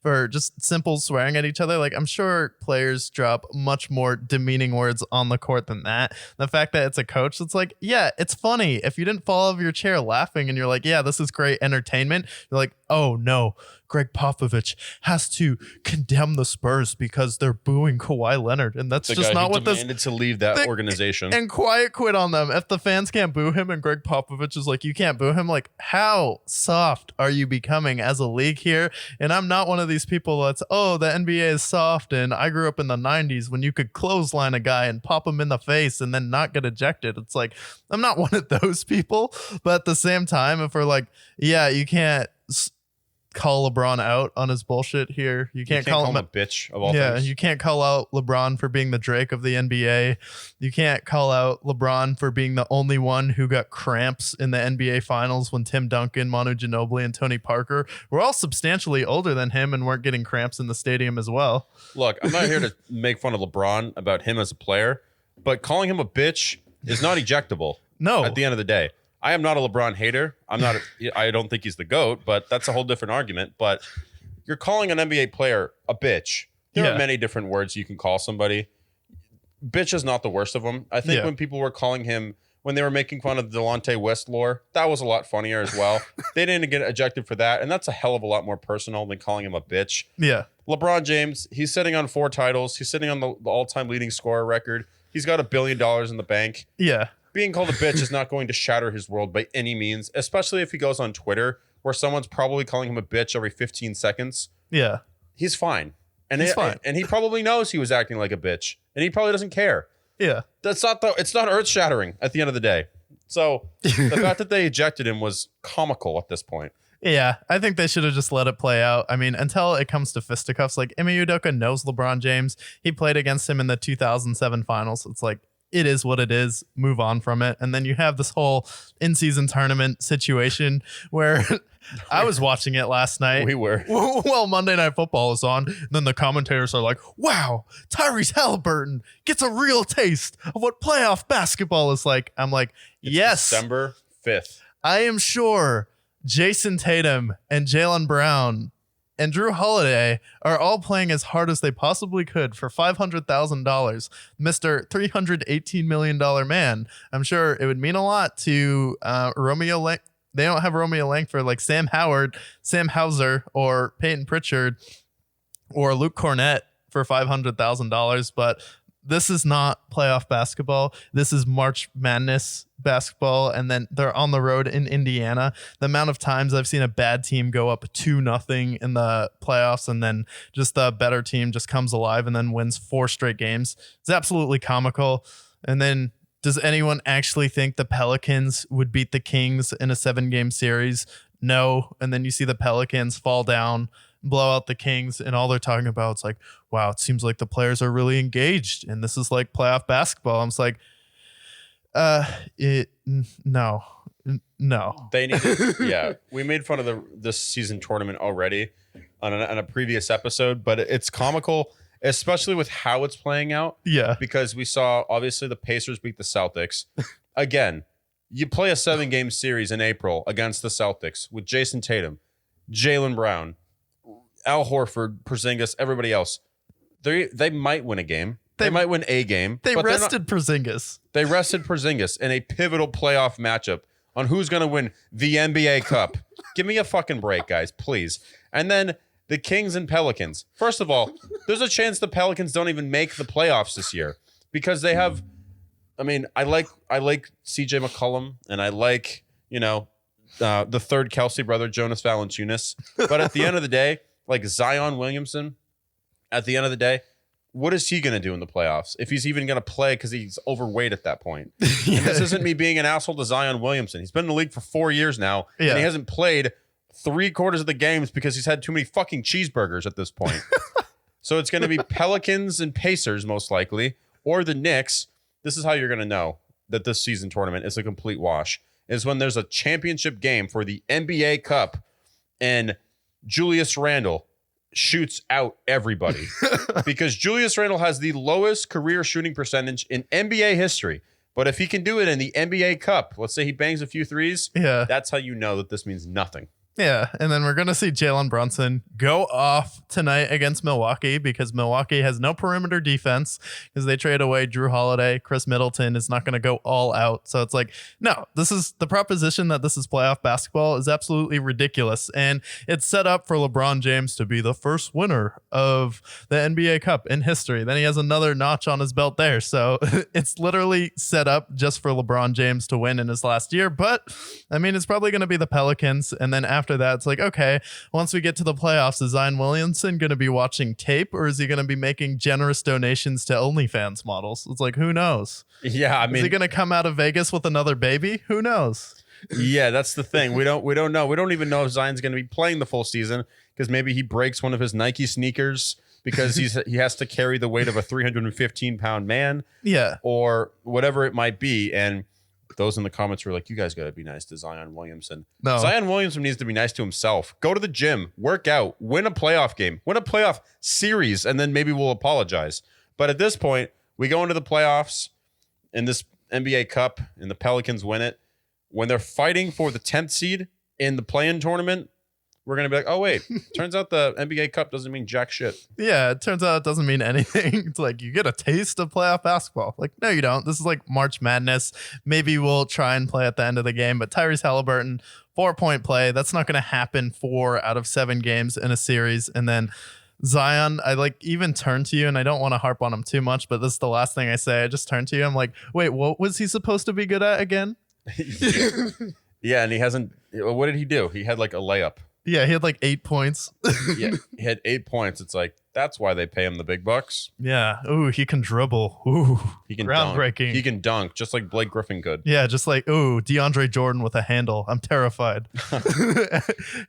for just simple swearing at each other? Like, I'm sure players drop much more demeaning words on the court than that. The fact that it's a coach, it's like, yeah, it's funny. If you didn't fall out of your chair laughing and you're like, yeah, this is great entertainment, you're like, oh no, Greg Popovich has to condemn the Spurs because they're booing Kawhi Leonard, and that's just not what this demanded to leave that organization and quiet quit on them. If the fans can't boo him and Greg Popovich is like, you can't boo him, like, how soft are you becoming as a league here? And I'm not one of these people that's, oh, the NBA is soft, and I grew up in the 90s when you could clothesline a guy and pop him in the face and then not get ejected. It's like, I'm not one of those people, but at the same time, if we're like, yeah, you can't call LeBron out on his bullshit here. You can't call him a bitch of all things. You can't call out LeBron for being the Drake of the NBA. You can't call out LeBron for being the only one who got cramps in the NBA finals when Tim Duncan, Manu Ginobili, and Tony Parker were all substantially older than him and weren't getting cramps in the stadium as well. Look, I'm not here to make fun of LeBron about him as a player, but calling him a bitch is not ejectable. No. At the end of the day. I am not a LeBron hater. I don't think he's the GOAT, but that's a whole different argument. But you're calling an NBA player a bitch. There are many different words you can call somebody. Bitch is not the worst of them. I think when people were calling him, when they were making fun of Delonte West lore, that was a lot funnier as well. They didn't get ejected for that, and that's a hell of a lot more personal than calling him a bitch. Yeah. LeBron James, he's sitting on 4 titles. He's sitting on the all-time leading scorer record. He's got $1 billion in the bank. Yeah. Being called a bitch is not going to shatter his world by any means, especially if he goes on Twitter where someone's probably calling him a bitch every 15 seconds. Yeah. He's fine. And he's fine. And he probably knows he was acting like a bitch, and he probably doesn't care. Yeah. It's not earth-shattering at the end of the day. So the fact that they ejected him was comical at this point. Yeah, I think they should have just let it play out. I mean, until it comes to fisticuffs, like Ime Udoka knows LeBron James. He played against him in the 2007 finals. It's like, it is what it is. Move on from it. And then you have this whole in-season tournament situation where I was watching it last night. We were. Well, Monday Night Football is on. And then the commentators are like, wow, Tyrese Halliburton gets a real taste of what playoff basketball is like. I'm like, yes. December 5th. I am sure Jason Tatum and Jaylen Brown and Drew Holiday are all playing as hard as they possibly could for $500,000, Mr. $318 million man. I'm sure it would mean a lot to Romeo Lang. They don't have Romeo Langford like Sam Howard, Sam Hauser, or Peyton Pritchard, or Luke Cornett for $500,000, but this is not playoff basketball. This is March Madness basketball, and then they're on the road in Indiana. The amount of times I've seen a bad team go up 2-0 in the playoffs, and then just the better team just comes alive and then wins 4 straight games. It's absolutely comical. And then does anyone actually think the Pelicans would beat the Kings in a 7-game series? No. And then you see the Pelicans fall down, blow out the Kings, and all they're talking about is like, wow, it seems like the players are really engaged and this is like playoff basketball. I'm just like, no. They need we made fun of this season tournament already on a previous episode, but it's comical, especially with how it's playing out. Yeah. Because we saw obviously the Pacers beat the Celtics. Again, you play a 7-game series in April against the Celtics with Jason Tatum, Jaylen Brown, Al Horford, Porzingis, everybody else. They might win a game. They might win a game. They rested Porzingis. They rested Porzingis in a pivotal playoff matchup on who's going to win the NBA Cup. Give me a fucking break, guys, please. And then the Kings and Pelicans. First of all, there's a chance the Pelicans don't even make the playoffs this year because they have. I mean, I like CJ McCollum, and I like the third Kelsey brother, Jonas Valanciunas. But at the end of the day, like Zion Williamson, at the end of the day, what is he going to do in the playoffs if he's even going to play because he's overweight at that point? And this isn't me being an asshole to Zion Williamson. He's been in the league for 4 years now, and he hasn't played 3/4 of the games because he's had too many fucking cheeseburgers at this point. So it's going to be Pelicans and Pacers most likely, or the Knicks. this is how you're going to know that this season tournament is a complete wash, is when there's a championship game for the NBA Cup and Julius Randle shoots out everybody because Julius Randle has the lowest career shooting percentage in NBA history. But if he can do it in the NBA Cup, let's say he bangs a few threes, that's how you know that this means nothing. Yeah, and then we're going to see Jalen Brunson go off tonight against Milwaukee because Milwaukee has no perimeter defense because they trade away Drew Holiday. Chris Middleton is not going to go all out. So it's like, no, this is the proposition that this is playoff basketball is absolutely ridiculous. And it's set up for LeBron James to be the first winner of the NBA Cup in history. Then he has another notch on his belt there. So it's literally set up just for LeBron James to win in his last year. But I mean, it's probably going to be the Pelicans. And then after that, it's like, okay, once we get to the playoffs, is Zion Williamson going to be watching tape or is he going to be making generous donations to OnlyFans models? It's like, who knows? Yeah, I mean, is he going to come out of Vegas with another baby? Who knows? Yeah, that's the thing. We don't know. We don't even know if Zion's going to be playing the full season because maybe he breaks one of his Nike sneakers because he has to carry the weight of a 315-pound man. Yeah, or whatever it might be. And those in the comments were like, you guys got to be nice to Zion Williamson. No. Zion Williamson needs to be nice to himself. Go to the gym, work out, win a playoff game, win a playoff series, and then maybe we'll apologize. But at this point, we go into the playoffs in this NBA Cup and the Pelicans win it. When they're fighting for the 10th seed in the play-in tournament, we're going to be like, oh, wait, turns out the NBA Cup doesn't mean jack shit. Yeah, it turns out it doesn't mean anything. It's like you get a taste of playoff basketball. Like, no, you don't. This is like March Madness. Maybe we'll try and play at the end of the game. But Tyrese Halliburton, 4-point play. That's not going to happen 4 out of 7 games in a series. And then Zion, I like even turn to you, and I don't want to harp on him too much, but this is the last thing I say. I just turn to you. I'm like, wait, what was he supposed to be good at again? Yeah, and he hasn't. What did he do? He had like a layup. Yeah, he had like 8 points. Yeah, he had 8 points. It's like, that's why they pay him the big bucks. Yeah. Ooh, he can dribble. Ooh, he can groundbreaking. Dunk. He can dunk, just like Blake Griffin could. Yeah, just like, ooh, DeAndre Jordan with a handle. I'm terrified.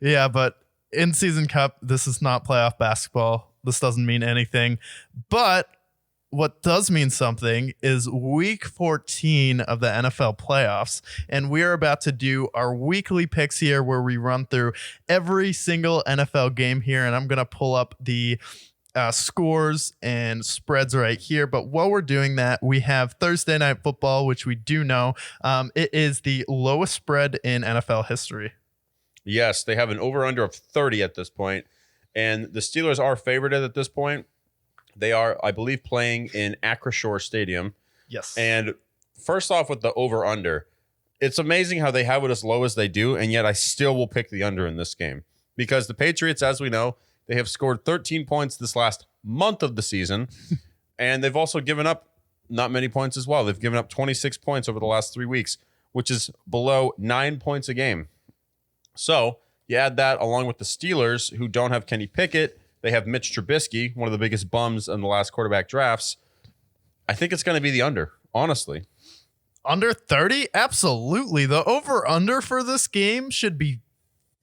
Yeah, but in-season cup, this is not playoff basketball. This doesn't mean anything. But what does mean something is week 14 of the NFL playoffs. And we're about to do our weekly picks here where we run through every single NFL game here. And I'm going to pull up the scores and spreads right here. But while we're doing that, we have Thursday Night Football, which we do know. It is the lowest spread in NFL history. Yes, they have an over-under of 30 at this point. And the Steelers are favored at this point. They are, I believe, playing in Acrisure Stadium. Yes. And first off, with the over-under, it's amazing how they have it as low as they do, and yet I still will pick the under in this game. Because the Patriots, as we know, they have scored 13 points this last month of the season, and they've also given up not many points as well. They've given up 26 points over the last 3 weeks, which is below 9 points a game. So you add that along with the Steelers, who don't have Kenny Pickett. They have Mitch Trubisky, one of the biggest bums in the last quarterback drafts. I think it's going to be the under, honestly. Under 30? Absolutely. The over-under for this game should be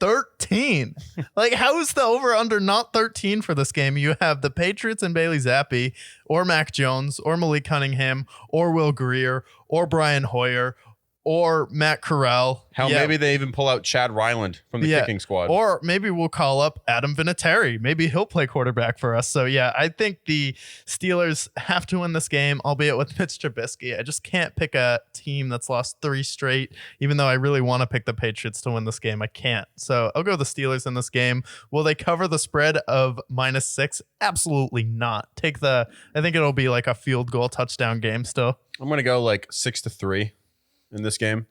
13. Like, how is the over-under not 13 for this game? You have the Patriots and Bailey Zappi, or Mac Jones, or Malik Cunningham, or Will Greer, or Brian Hoyer, or Matt Corral. Hell, maybe they even pull out Chad Ryland from the kicking squad. Or maybe we'll call up Adam Vinatieri. Maybe he'll play quarterback for us. So, yeah, I think the Steelers have to win this game, albeit with Mitch Trubisky. I just can't pick a team that's lost 3 straight, even though I really want to pick the Patriots to win this game. I can't. So I'll go the Steelers in this game. Will they cover the spread of -6? Absolutely not. I think it'll be like a field goal touchdown game still. I'm going to go like 6-3. In this game,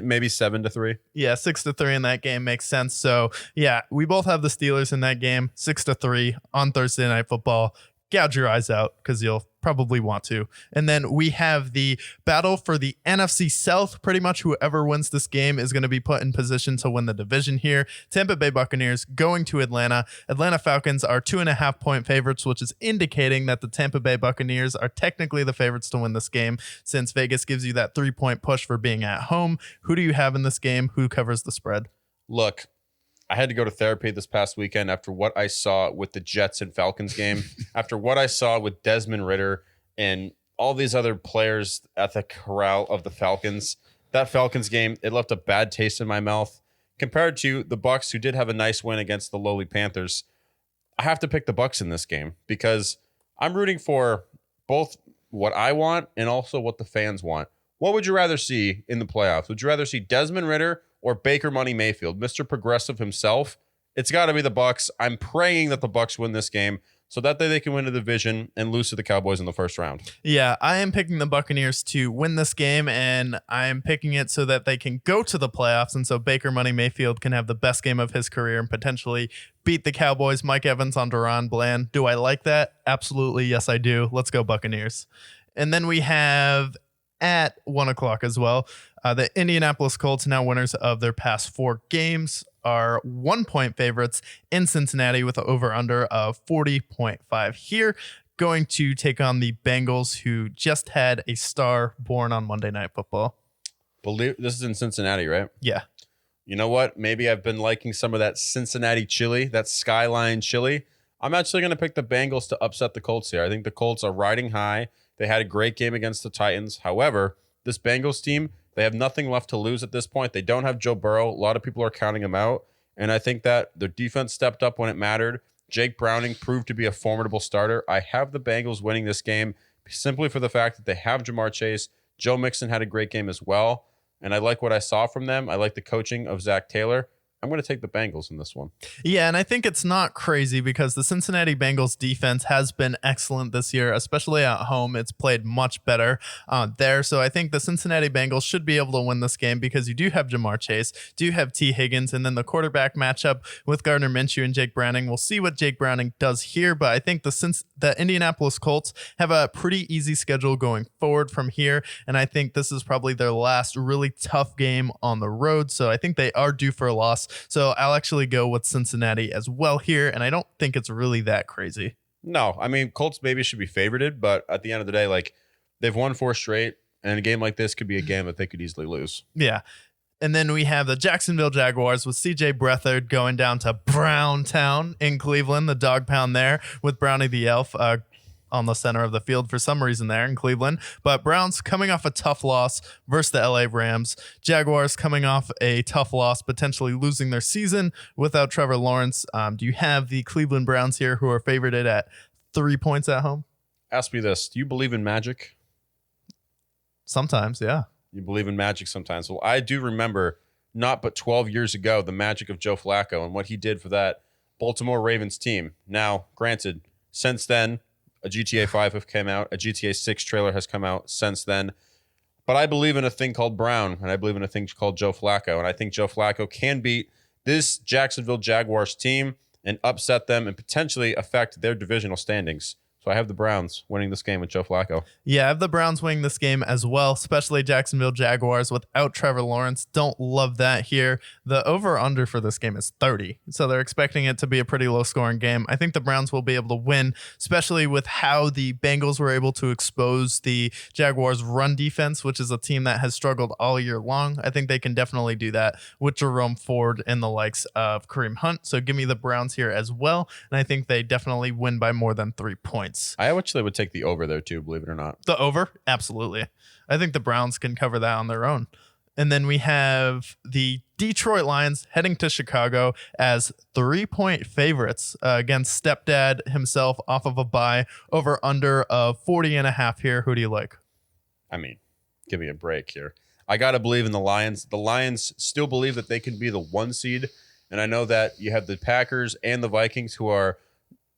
maybe 7-3. Yeah, 6-3 in that game makes sense. So yeah, we both have the Steelers in that game, 6-3 on Thursday Night Football. Gouge your eyes out because you'll probably want to. And then we have the battle for the NFC South. Pretty much whoever wins this game is going to be put in position to win the division here. Tampa Bay Buccaneers going to Atlanta. Atlanta Falcons are 2.5-point favorites, which is indicating that the Tampa Bay Buccaneers are technically the favorites to win this game since Vegas gives you that 3-point push for being at home. Who do you have in this game? Who covers the spread? Look, I had to go to therapy this past weekend after what I saw with the Jets and Falcons game, after what I saw with Desmond Ridder and all these other players at the corral of the Falcons. That Falcons game, it left a bad taste in my mouth compared to the Bucs, who did have a nice win against the lowly Panthers. I have to pick the Bucs in this game because I'm rooting for both what I want and also what the fans want. What would you rather see in the playoffs? Would you rather see Desmond Ridder or Baker Money Mayfield, Mr. Progressive himself? It's got to be the Bucs. I'm praying that the Bucs win this game so that they can win the division and lose to the Cowboys in the first round. Yeah, I am picking the Buccaneers to win this game, and I am picking it so that they can go to the playoffs, and so Baker Money Mayfield can have the best game of his career and potentially beat the Cowboys. Mike Evans on Duran Bland. Do I like that? Absolutely. Yes, I do. Let's go Buccaneers. And then we have at 1 o'clock as well, the Indianapolis Colts, now winners of their past 4 games, are 1-point favorites in Cincinnati with an over-under of 40.5 here, going to take on the Bengals, who just had a star born on Monday Night Football. This is in Cincinnati, right? Yeah. You know what? Maybe I've been liking some of that Cincinnati chili, that Skyline chili. I'm actually going to pick the Bengals to upset the Colts here. I think the Colts are riding high. They had a great game against the Titans. However, this Bengals team, they have nothing left to lose at this point. They don't have Joe Burrow. A lot of people are counting him out. And I think that their defense stepped up when it mattered. Jake Browning proved to be a formidable starter. I have the Bengals winning this game simply for the fact that they have Jamar Chase. Joe Mixon had a great game as well. And I like what I saw from them. I like the coaching of Zach Taylor. I'm going to take the Bengals in this one. Yeah, and I think it's not crazy because the Cincinnati Bengals defense has been excellent this year, especially at home. It's played much better there. So I think the Cincinnati Bengals should be able to win this game because you do have Jamar Chase, do have T. Higgins, and then the quarterback matchup with Gardner Minshew and Jake Browning. We'll see what Jake Browning does here, but I think the Indianapolis Colts have a pretty easy schedule going forward from here, and I think this is probably their last really tough game on the road, so I think they are due for a loss. So I'll actually go with Cincinnati as well here, and I don't think it's really that crazy. No, I mean, Colts maybe should be favorited, but at the end of the day, like, they've won 4 straight, and a game like this could be a game that they could easily lose. Yeah. And then we have the Jacksonville Jaguars with CJ Beathard going down to Browntown in Cleveland, the dog pound there with Brownie the Elf on the center of the field for some reason there in Cleveland. But Browns coming off a tough loss versus the LA Rams. Jaguars coming off a tough loss, potentially losing their season without Trevor Lawrence. Do you have the Cleveland Browns here who are favored at 3 points at home? Ask me this. Do you believe in magic? Sometimes, yeah. You believe in magic sometimes. Well, I do remember not but 12 years ago, the magic of Joe Flacco and what he did for that Baltimore Ravens team. Now, granted, since then, a GTA 5 have come out. A GTA 6 trailer has come out since then. But I believe in a thing called Brown, and I believe in a thing called Joe Flacco. And I think Joe Flacco can beat this Jacksonville Jaguars team and upset them and potentially affect their divisional standings. So I have the Browns winning this game with Joe Flacco. Yeah, I have the Browns winning this game as well, especially Jacksonville Jaguars without Trevor Lawrence. Don't love that here. The over-under for this game is 30, so they're expecting it to be a pretty low-scoring game. I think the Browns will be able to win, especially with how the Bengals were able to expose the Jaguars' run defense, which is a team that has struggled all year long. I think they can definitely do that with Jerome Ford and the likes of Kareem Hunt. So give me the Browns here as well, and I think they definitely win by more than 3 points. I actually would take the over there too, believe it or not. The over? Absolutely. I think the Browns can cover that on their own. And then we have the Detroit Lions heading to Chicago as 3-point favorites against Stepdad himself off of a bye, over under of 40.5 here. Who do you like? I mean, give me a break here. I got to believe in the Lions. The Lions still believe that they can be the 1 seed. And I know that you have the Packers and the Vikings who are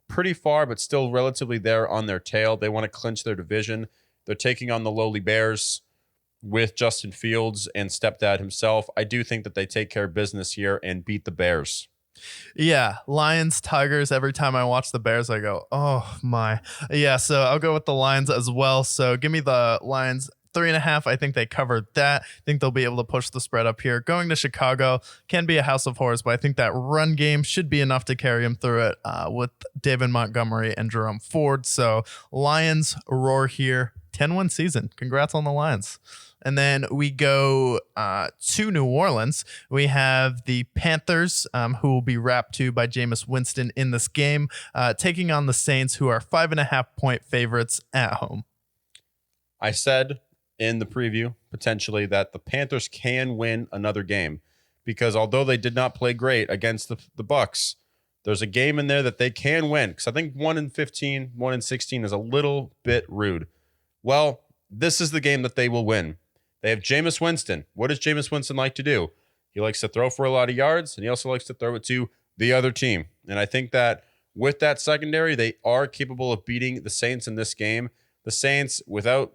pretty far, but still relatively there on their tail. They want to clinch their division. They're taking on the lowly Bears with Justin Fields and Stepdad himself. I do think that they take care of business here and beat the Bears. Yeah, Lions, Tigers. Every time I watch the Bears, I go, oh my. Yeah, so I'll go with the Lions as well. So give me the Lions 3.5. I think they covered that. I think they'll be able to push the spread up here. Going to Chicago can be a house of horrors, but I think that run game should be enough to carry him through it with David Montgomery and Jerome Ford. So Lions roar here. 10-win season. Congrats on the Lions. And then we go to New Orleans. We have the Panthers, who will be wrapped to by Jameis Winston in this game, taking on the Saints, who are 5.5-point favorites at home. I said in the preview, potentially, that the Panthers can win another game because although they did not play great against the Bucks, there's a game in there that they can win because I think 1-15, 1-16 is a little bit rude. Well, this is the game that they will win. They have Jameis Winston. What does Jameis Winston like to do? He likes to throw for a lot of yards, and he also likes to throw it to the other team. And I think that with that secondary, they are capable of beating the Saints in this game. The Saints, without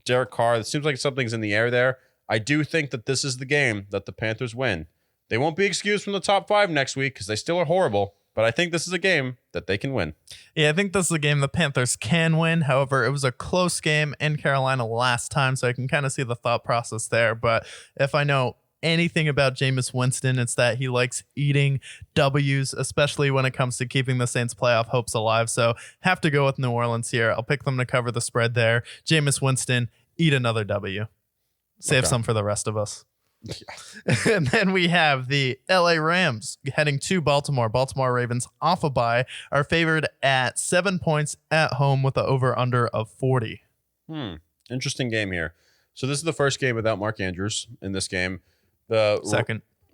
Derek Carr, it seems like something's in the air there. I do think that this is the game that the Panthers win. They won't be excused from the top 5 next week because they still are horrible, but I think this is a game that they can win. Yeah, I think this is a game the Panthers can win. However, it was a close game in Carolina last time, so I can kind of see the thought process there. But if I know anything about Jameis Winston, it's that he likes eating W's, especially when it comes to keeping the Saints playoff hopes alive. So have to go with New Orleans here. I'll pick them to cover the spread there. Jameis Winston, eat another W. Save some for the rest of us. Yeah. And then we have the LA Rams heading to Baltimore. Baltimore Ravens off a bye are favored at 7 points at home with the over-under of 40. Interesting game here. So this is the first game without Mark Andrews in this game. The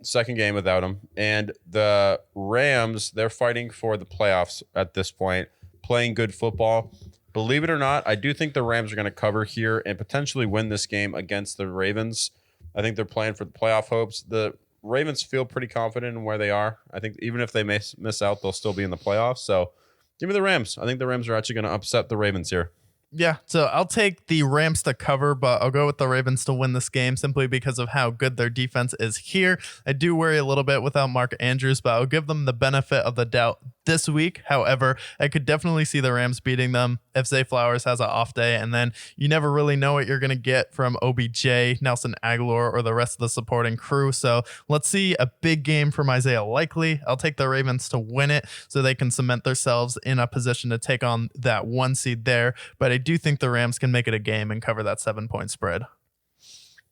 second game without him. And the Rams, they're fighting for the playoffs at this point, playing good football. Believe it or not, I do think the Rams are going to cover here and potentially win this game against the Ravens. I think they're playing for the playoff hopes. The Ravens feel pretty confident in where they are. I think even if they miss out, they'll still be in the playoffs. So give me the Rams. I think the Rams are actually going to upset the Ravens here. Yeah, so I'll take the Rams to cover, but I'll go with the Ravens to win this game simply because of how good their defense is here. I do worry a little bit without Mark Andrews, but I'll give them the benefit of the doubt this week. However, I could definitely see the Rams beating them if Zay Flowers has an off day, and then you never really know what you're going to get from OBJ, Nelson Aguilar, or the rest of the supporting crew. So let's see a big game from Isaiah Likely. I'll take the Ravens to win it so they can cement themselves in a position to take on that 1 seed there, but I do think the Rams can make it a game and cover that 7-point spread.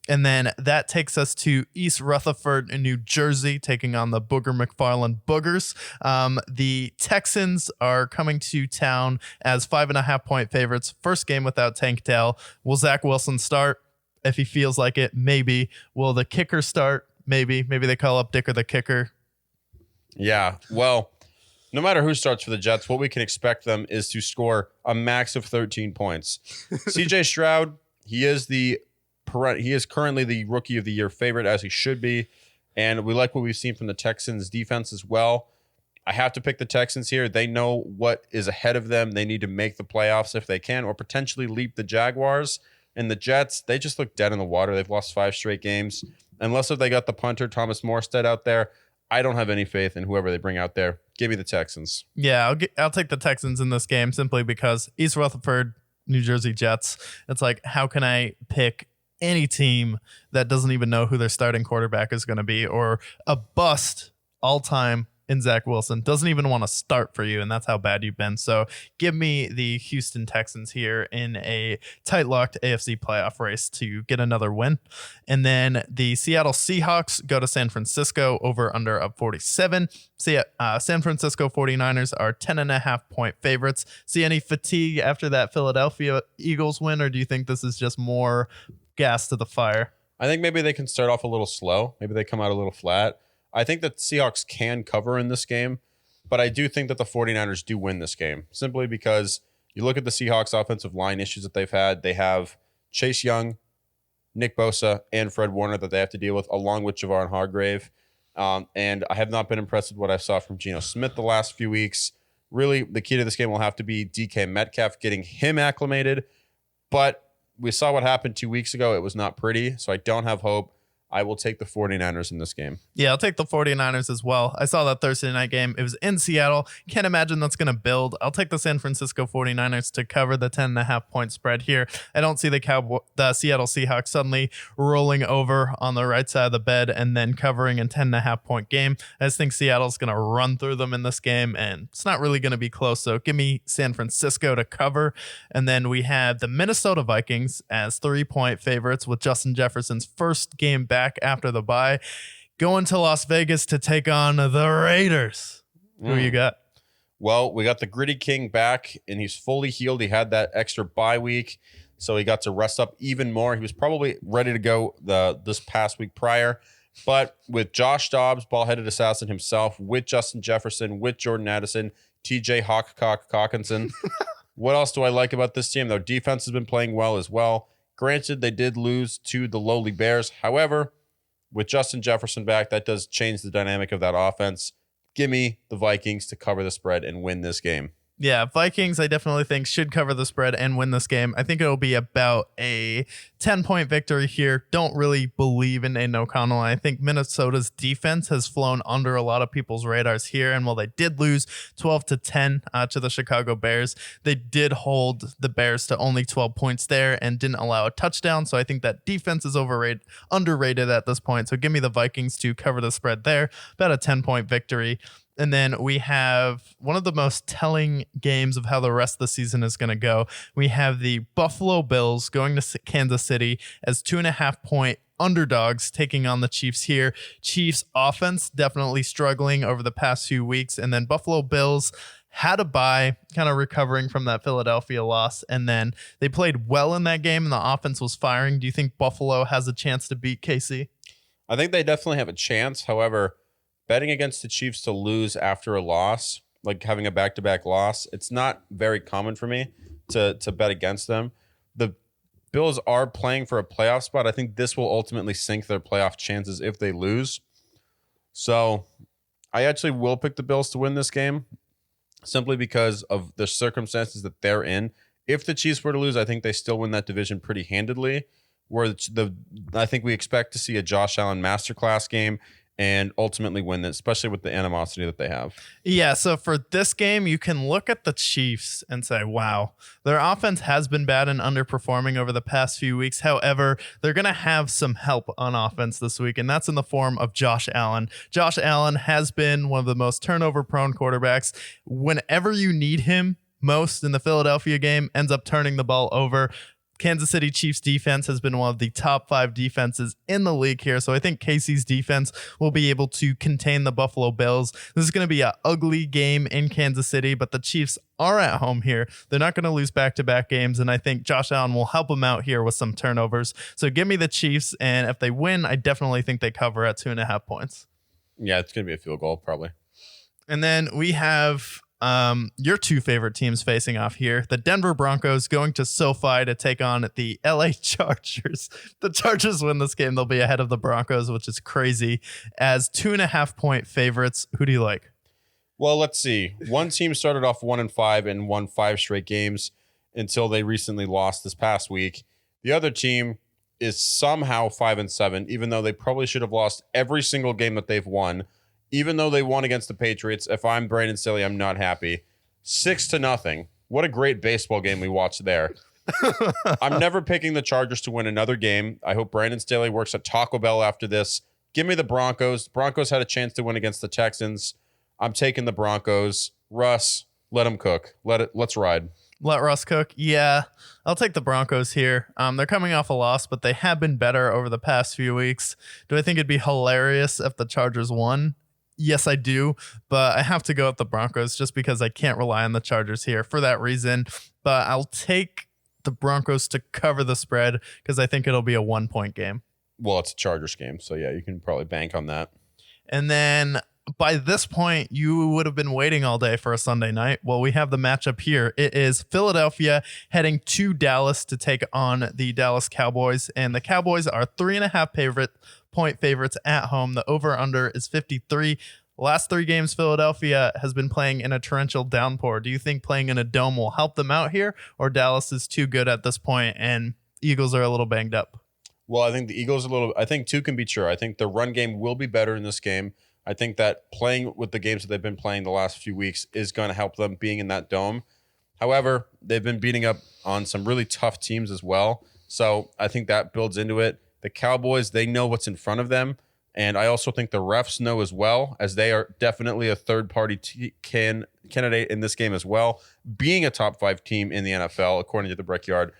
And then that takes us to East Rutherford in New Jersey, taking on the Booger McFarland Boogers. The Texans are coming to town as 5.5-point favorites. First game without Tank Dell. Will Zach Wilson start? If he feels like it, maybe. Will the kicker start? Maybe. Maybe they call up Dicker the kicker. Yeah, well, no matter who starts for the Jets, what we can expect them is to score a max of 13 points. CJ Stroud, he is currently the Rookie of the Year favorite, as he should be. And we like what we've seen from the Texans defense as well. I have to pick the Texans here. They know what is ahead of them. They need to make the playoffs if they can, or potentially leap the Jaguars. And the Jets, they just look dead in the water. They've lost 5 straight games. Unless if they got the punter, Thomas Morstead, out there, I don't have any faith in whoever they bring out there. Give me the Texans. Yeah, I'll take the Texans in this game simply because East Rutherford, New Jersey Jets. It's like, how can I pick any team that doesn't even know who their starting quarterback is going to be, or a bust all time in Zach Wilson doesn't even want to start for you, and that's how bad you've been. So give me the Houston Texans here in a tight-locked AFC playoff race to get another win. And then the Seattle Seahawks go to San Francisco, over under of 47. San Francisco 49ers are 10.5-point favorites. See any fatigue after that Philadelphia Eagles win, or do you think this is just more gas to the fire? I think maybe they can start off a little slow. Maybe they come out a little flat. I think that Seahawks can cover in this game, but I do think that the 49ers do win this game simply because you look at the Seahawks offensive line issues that they've had. They have Chase Young, Nick Bosa, and Fred Warner that they have to deal with, along with Javon Hargrave. And I have not been impressed with what I saw from Geno Smith the last few weeks. Really, the key to this game will have to be DK Metcalf, getting him acclimated. But we saw what happened 2 weeks ago. It was not pretty, so I don't have hope. I will take the 49ers in this game. Yeah, I'll take the 49ers as well. I saw that Thursday night game. It was in Seattle. Can't imagine that's going to build. I'll take the San Francisco 49ers to cover the 10.5-point spread here. I don't see the Seattle Seahawks suddenly rolling over on the right side of the bed and then covering a 10.5-point game. I just think Seattle's going to run through them in this game, and it's not really going to be close. So give me San Francisco to cover. And then we have the Minnesota Vikings as 3-point favorites with Justin Jefferson's first game back after the bye, going to Las Vegas to take on the Raiders. Who you got? Well, we got the Gritty King back, and he's fully healed. He had that extra bye week. so he got to rest up even more. He was probably ready to go this past week prior. But with Josh Dobbs, ball-headed assassin himself, with Justin Jefferson, with Jordan Addison, TJ Hawkinson. What else do I like about this team? Their defense has been playing well as well. Granted, they did lose to the lowly Bears. However, with Justin Jefferson back, that does change the dynamic of that offense. Give me the Vikings to cover the spread and win this game. Yeah, Vikings, I definitely think, should cover the spread and win this game. I think it'll be about a 10-point victory here. Don't really believe in Aiden O'Connell. I think Minnesota's defense has flown under a lot of people's radars here. And while they did lose 12-10 to the Chicago Bears, they did hold the Bears to only 12 points there and didn't allow a touchdown. So I think that defense is underrated at this point. So give me the Vikings to cover the spread there. About a 10-point victory. And then we have one of the most telling games of how the rest of the season is going to go. We have the Buffalo Bills going to Kansas City as 2.5-point underdogs taking on the Chiefs here. Chiefs offense definitely struggling over the past few weeks. And then Buffalo Bills had a bye, kind of recovering from that Philadelphia loss. And then they played well in that game and the offense was firing. Do you think Buffalo has a chance to beat KC? I think they definitely have a chance. However, betting against the Chiefs to lose after a loss, like having a back-to-back loss, it's not very common for me to bet against them. The Bills are playing for a playoff spot. I think this will ultimately sink their playoff chances if they lose. So I actually will pick the Bills to win this game simply because of the circumstances that they're in. If the Chiefs were to lose, I think they still win that division pretty handedly. Where I think we expect to see a Josh Allen masterclass game and ultimately win this, especially with the animosity that they have. Yeah, so for this game, you can look at the Chiefs and say, wow, their offense has been bad and underperforming over the past few weeks. However, they're going to have some help on offense this week, and that's in the form of Josh Allen. Josh Allen has been one of the most turnover-prone quarterbacks. Whenever you need him most in the Philadelphia game, ends up turning the ball over. Kansas City Chiefs defense has been one of the top 5 defenses in the league here. So I think KC's defense will be able to contain the Buffalo Bills. This is going to be an ugly game in Kansas City, but the Chiefs are at home here. They're not going to lose back-to-back games, and I think Josh Allen will help them out here with some turnovers. So give me the Chiefs, and if they win, I definitely think they cover at 2.5 points. Yeah, it's going to be a field goal probably. And then we have your two favorite teams facing off here. The Denver Broncos going to SoFi to take on the LA Chargers. The Chargers win this game, they'll be ahead of the Broncos, which is crazy, as 2.5-point favorites. Who do you like? Well, let's see. One team started off 1-5 and won 5 straight games until they recently lost this past week. The other team is somehow 5-7, even though they probably should have lost every single game that they've won. Even though they won against the Patriots, if I'm Brandon Staley, I'm not happy. 6-0. What a great baseball game we watched there. I'm never picking the Chargers to win another game. I hope Brandon Staley works at Taco Bell after this. Give me the Broncos. Broncos had a chance to win against the Texans. I'm taking the Broncos. Russ, let them cook. Let's ride. Let Russ cook. Yeah, I'll take the Broncos here. They're coming off a loss, but they have been better over the past few weeks. Do I think it'd be hilarious if the Chargers won? Yes, I do, but I have to go with the Broncos just because I can't rely on the Chargers here for that reason. But I'll take the Broncos to cover the spread because I think it'll be a 1-point game. Well, it's a Chargers game, so yeah, you can probably bank on that. And then by this point, you would have been waiting all day for a Sunday night. Well, we have the matchup here. It is Philadelphia heading to Dallas to take on the Dallas Cowboys, and the Cowboys are 3.5-point favorites at home. The over-under is 53. Last 3 games, Philadelphia has been playing in a torrential downpour. Do you think playing in a dome will help them out here, or Dallas is too good at this point and Eagles are a little banged up? Well, I think the Eagles I think 2 can be true. I think the run game will be better in this game. I think that playing with the games that they've been playing the last few weeks is going to help them being in that dome. However, they've been beating up on some really tough teams as well. So I think that builds into it. The Cowboys, they know what's in front of them. And I also think the refs know as well, as they are definitely a third-party candidate in this game as well, being a top 5 team in the NFL, according to the BRICKYARD.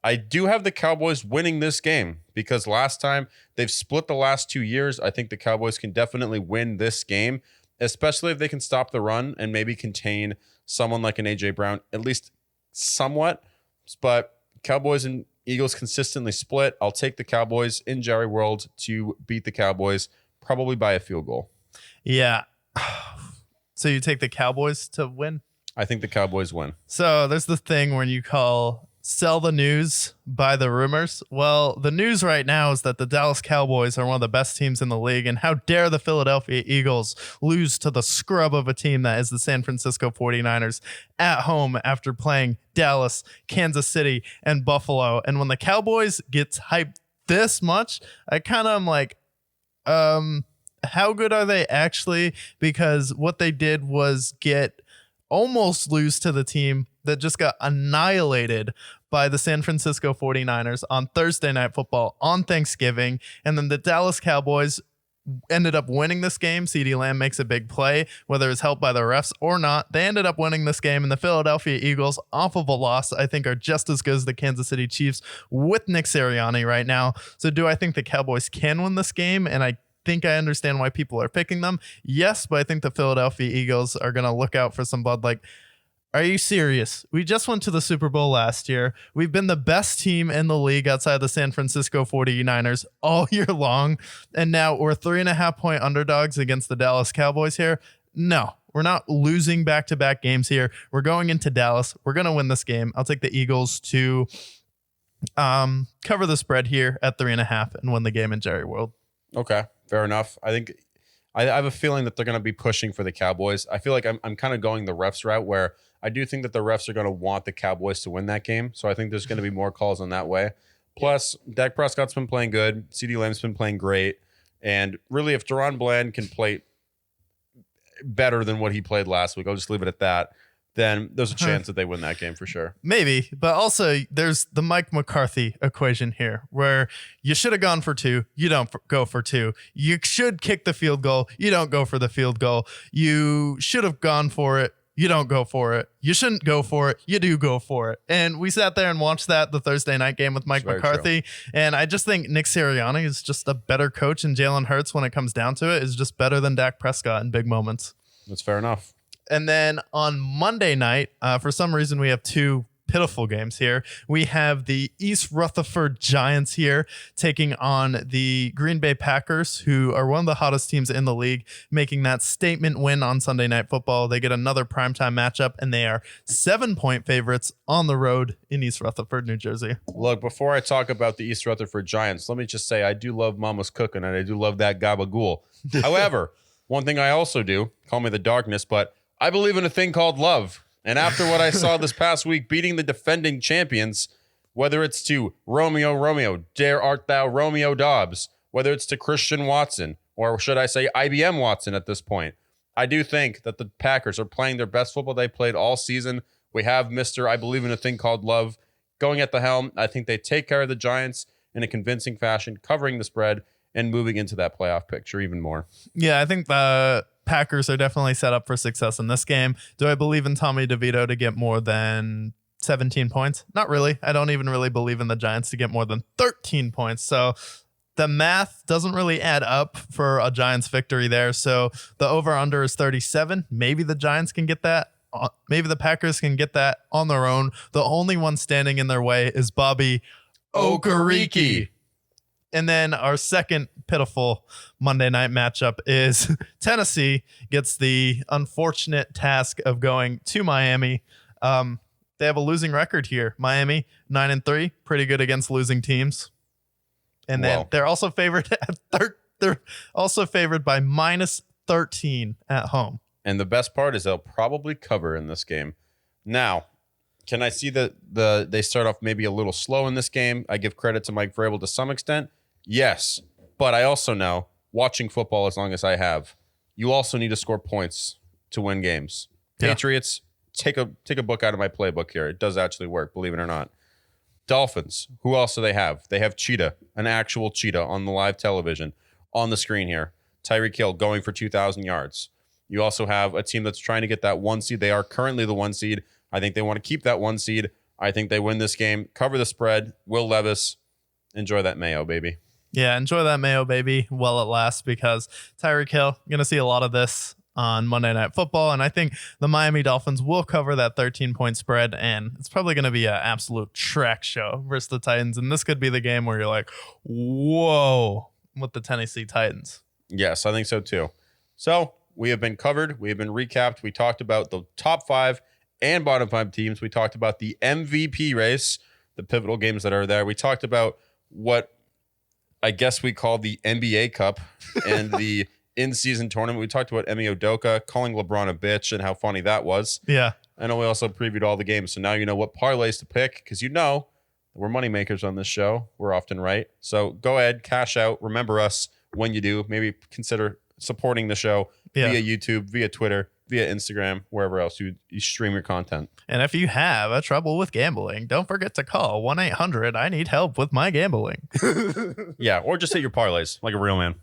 I do have the Cowboys winning this game because last time they've split the last 2 years. I think the Cowboys can definitely win this game, especially if they can stop the run and maybe contain someone like an A.J. Brown, at least somewhat. But Cowboys and Eagles consistently split. I'll take the Cowboys in Jerry World to beat the Cowboys, probably by a field goal. Yeah. So you take the Cowboys to win? I think the Cowboys win. So there's the thing when you call sell the news, buy the rumors. Well, the news right now is that the Dallas Cowboys are one of the best teams in the league. And how dare the Philadelphia Eagles lose to the scrub of a team that is the San Francisco 49ers at home after playing Dallas, Kansas City, and Buffalo. And when the Cowboys gets hyped this much, I kind of am like, how good are they actually? Because what they did was almost lose to the team that just got annihilated by the San Francisco 49ers on Thursday Night Football on Thanksgiving. And then the Dallas Cowboys ended up winning this game. CeeDee Lamb makes a big play, whether it's helped by the refs or not. They ended up winning this game, and the Philadelphia Eagles, off of a loss, I think are just as good as the Kansas City Chiefs with Nick Sirianni right now. So do I think the Cowboys can win this game? And I think I understand why people are picking them. Yes, but I think the Philadelphia Eagles are going to look out for some blood. Like, are you serious? We just went to the Super Bowl last year. We've been the best team in the league outside the San Francisco 49ers all year long. And now we're 3.5 point underdogs against the Dallas Cowboys here. No, we're not losing back-to-back games here. We're going into Dallas. We're going to win this game. I'll take the Eagles to cover the spread here at 3.5 and win the game in Jerry World. Okay, fair enough. I think I have a feeling that they're going to be pushing for the Cowboys. I feel like I'm kind of going the refs route where I do think that the refs are going to want the Cowboys to win that game. So I think there's going to be more calls on that way. Plus, Dak Prescott's been playing good. CeeDee Lamb's been playing great. And really, if Deron Bland can play better than what he played last week, I'll just leave it at that, then there's a chance that they win that game for sure. Maybe, but also there's the Mike McCarthy equation here where you should have gone for 2. You don't go for 2. You should kick the field goal. You don't go for the field goal. You should have gone for it. You don't go for it. You shouldn't go for it. You do go for it. And we sat there and watched the Thursday night game with Mike McCarthy. And I just think Nick Sirianni is just a better coach, and Jalen Hurts, when it comes down to it, is just better than Dak Prescott in big moments. That's fair enough. And then on Monday night, for some reason, we have 2 pitiful games here. We have the East Rutherford Giants here taking on the Green Bay Packers, who are one of the hottest teams in the league, making that statement win on Sunday Night Football. They get another primetime matchup, and they are 7-point favorites on the road in East Rutherford, New Jersey. Look, before I talk about the East Rutherford Giants, let me just say I do love Mama's cooking, and I do love that gabagool. However, one thing I also do, call me the darkness, but I believe in a thing called love. And after what I saw this past week, beating the defending champions, whether it's to Romeo, dare art thou Romeo Dobbs, whether it's to Christian Watson, or should I say IBM Watson at this point, I do think that the Packers are playing their best football they played all season. We have Mr. I believe in a thing called love going at the helm. I think they take care of the Giants in a convincing fashion, covering the spread and moving into that playoff picture even more. Yeah, I think the Packers are definitely set up for success in this game. Do I believe in Tommy DeVito to get more than 17 points? Not really. I don't even really believe in the Giants to get more than 13 points. So the math doesn't really add up for a Giants victory there. So the over-under is 37. Maybe the Giants can get that. Maybe the Packers can get that on their own. The only one standing in their way is Bobby Okereke. And then our second pitiful Monday night matchup is Tennessee gets the unfortunate task of going to Miami. They have a losing record here. Miami 9-3, pretty good against losing teams. And then they're also favored they're also favored by -13 at home. And the best part is they'll probably cover in this game. Now, can I see that they start off maybe a little slow in this game? I give credit to Mike Vrabel to some extent. Yes, but I also know, watching football as long as I have, you also need to score points to win games. Yeah. Patriots, take a book out of my playbook here. It does actually work, believe it or not. Dolphins, who else do they have? They have Cheetah, an actual cheetah on the live television on the screen here. Tyreek Hill going for 2,000 yards. You also have a team that's trying to get that 1 seed. They are currently the 1 seed. I think they want to keep that 1 seed. I think they win this game, cover the spread. Will Levis, enjoy that mayo, baby. Yeah, enjoy that mayo, baby, while it lasts, because Tyreek Hill, going to see a lot of this on Monday Night Football. And I think the Miami Dolphins will cover that 13-point spread. And it's probably going to be an absolute track show versus the Titans. And this could be the game where you're like, whoa, with the Tennessee Titans. Yes, I think so too. So we have been covered. We have been recapped. We talked about the top 5 and bottom 5 teams. We talked about the MVP race, the pivotal games that are there. We talked about what I guess we call the NBA Cup and the in-season tournament. We talked about Emi Udoka calling LeBron a bitch and how funny that was. Yeah. I know we also previewed all the games. So now you know what parlays to pick because you know we're money makers on this show. We're often right. So go ahead, cash out. Remember us when you do. Maybe consider supporting the show via YouTube, via Twitter, via Instagram, wherever else you stream your content. And if you have a trouble with gambling, don't forget to call 1-800-I-NEED-HELP with my gambling. Yeah, or just hit your parlays like a real man.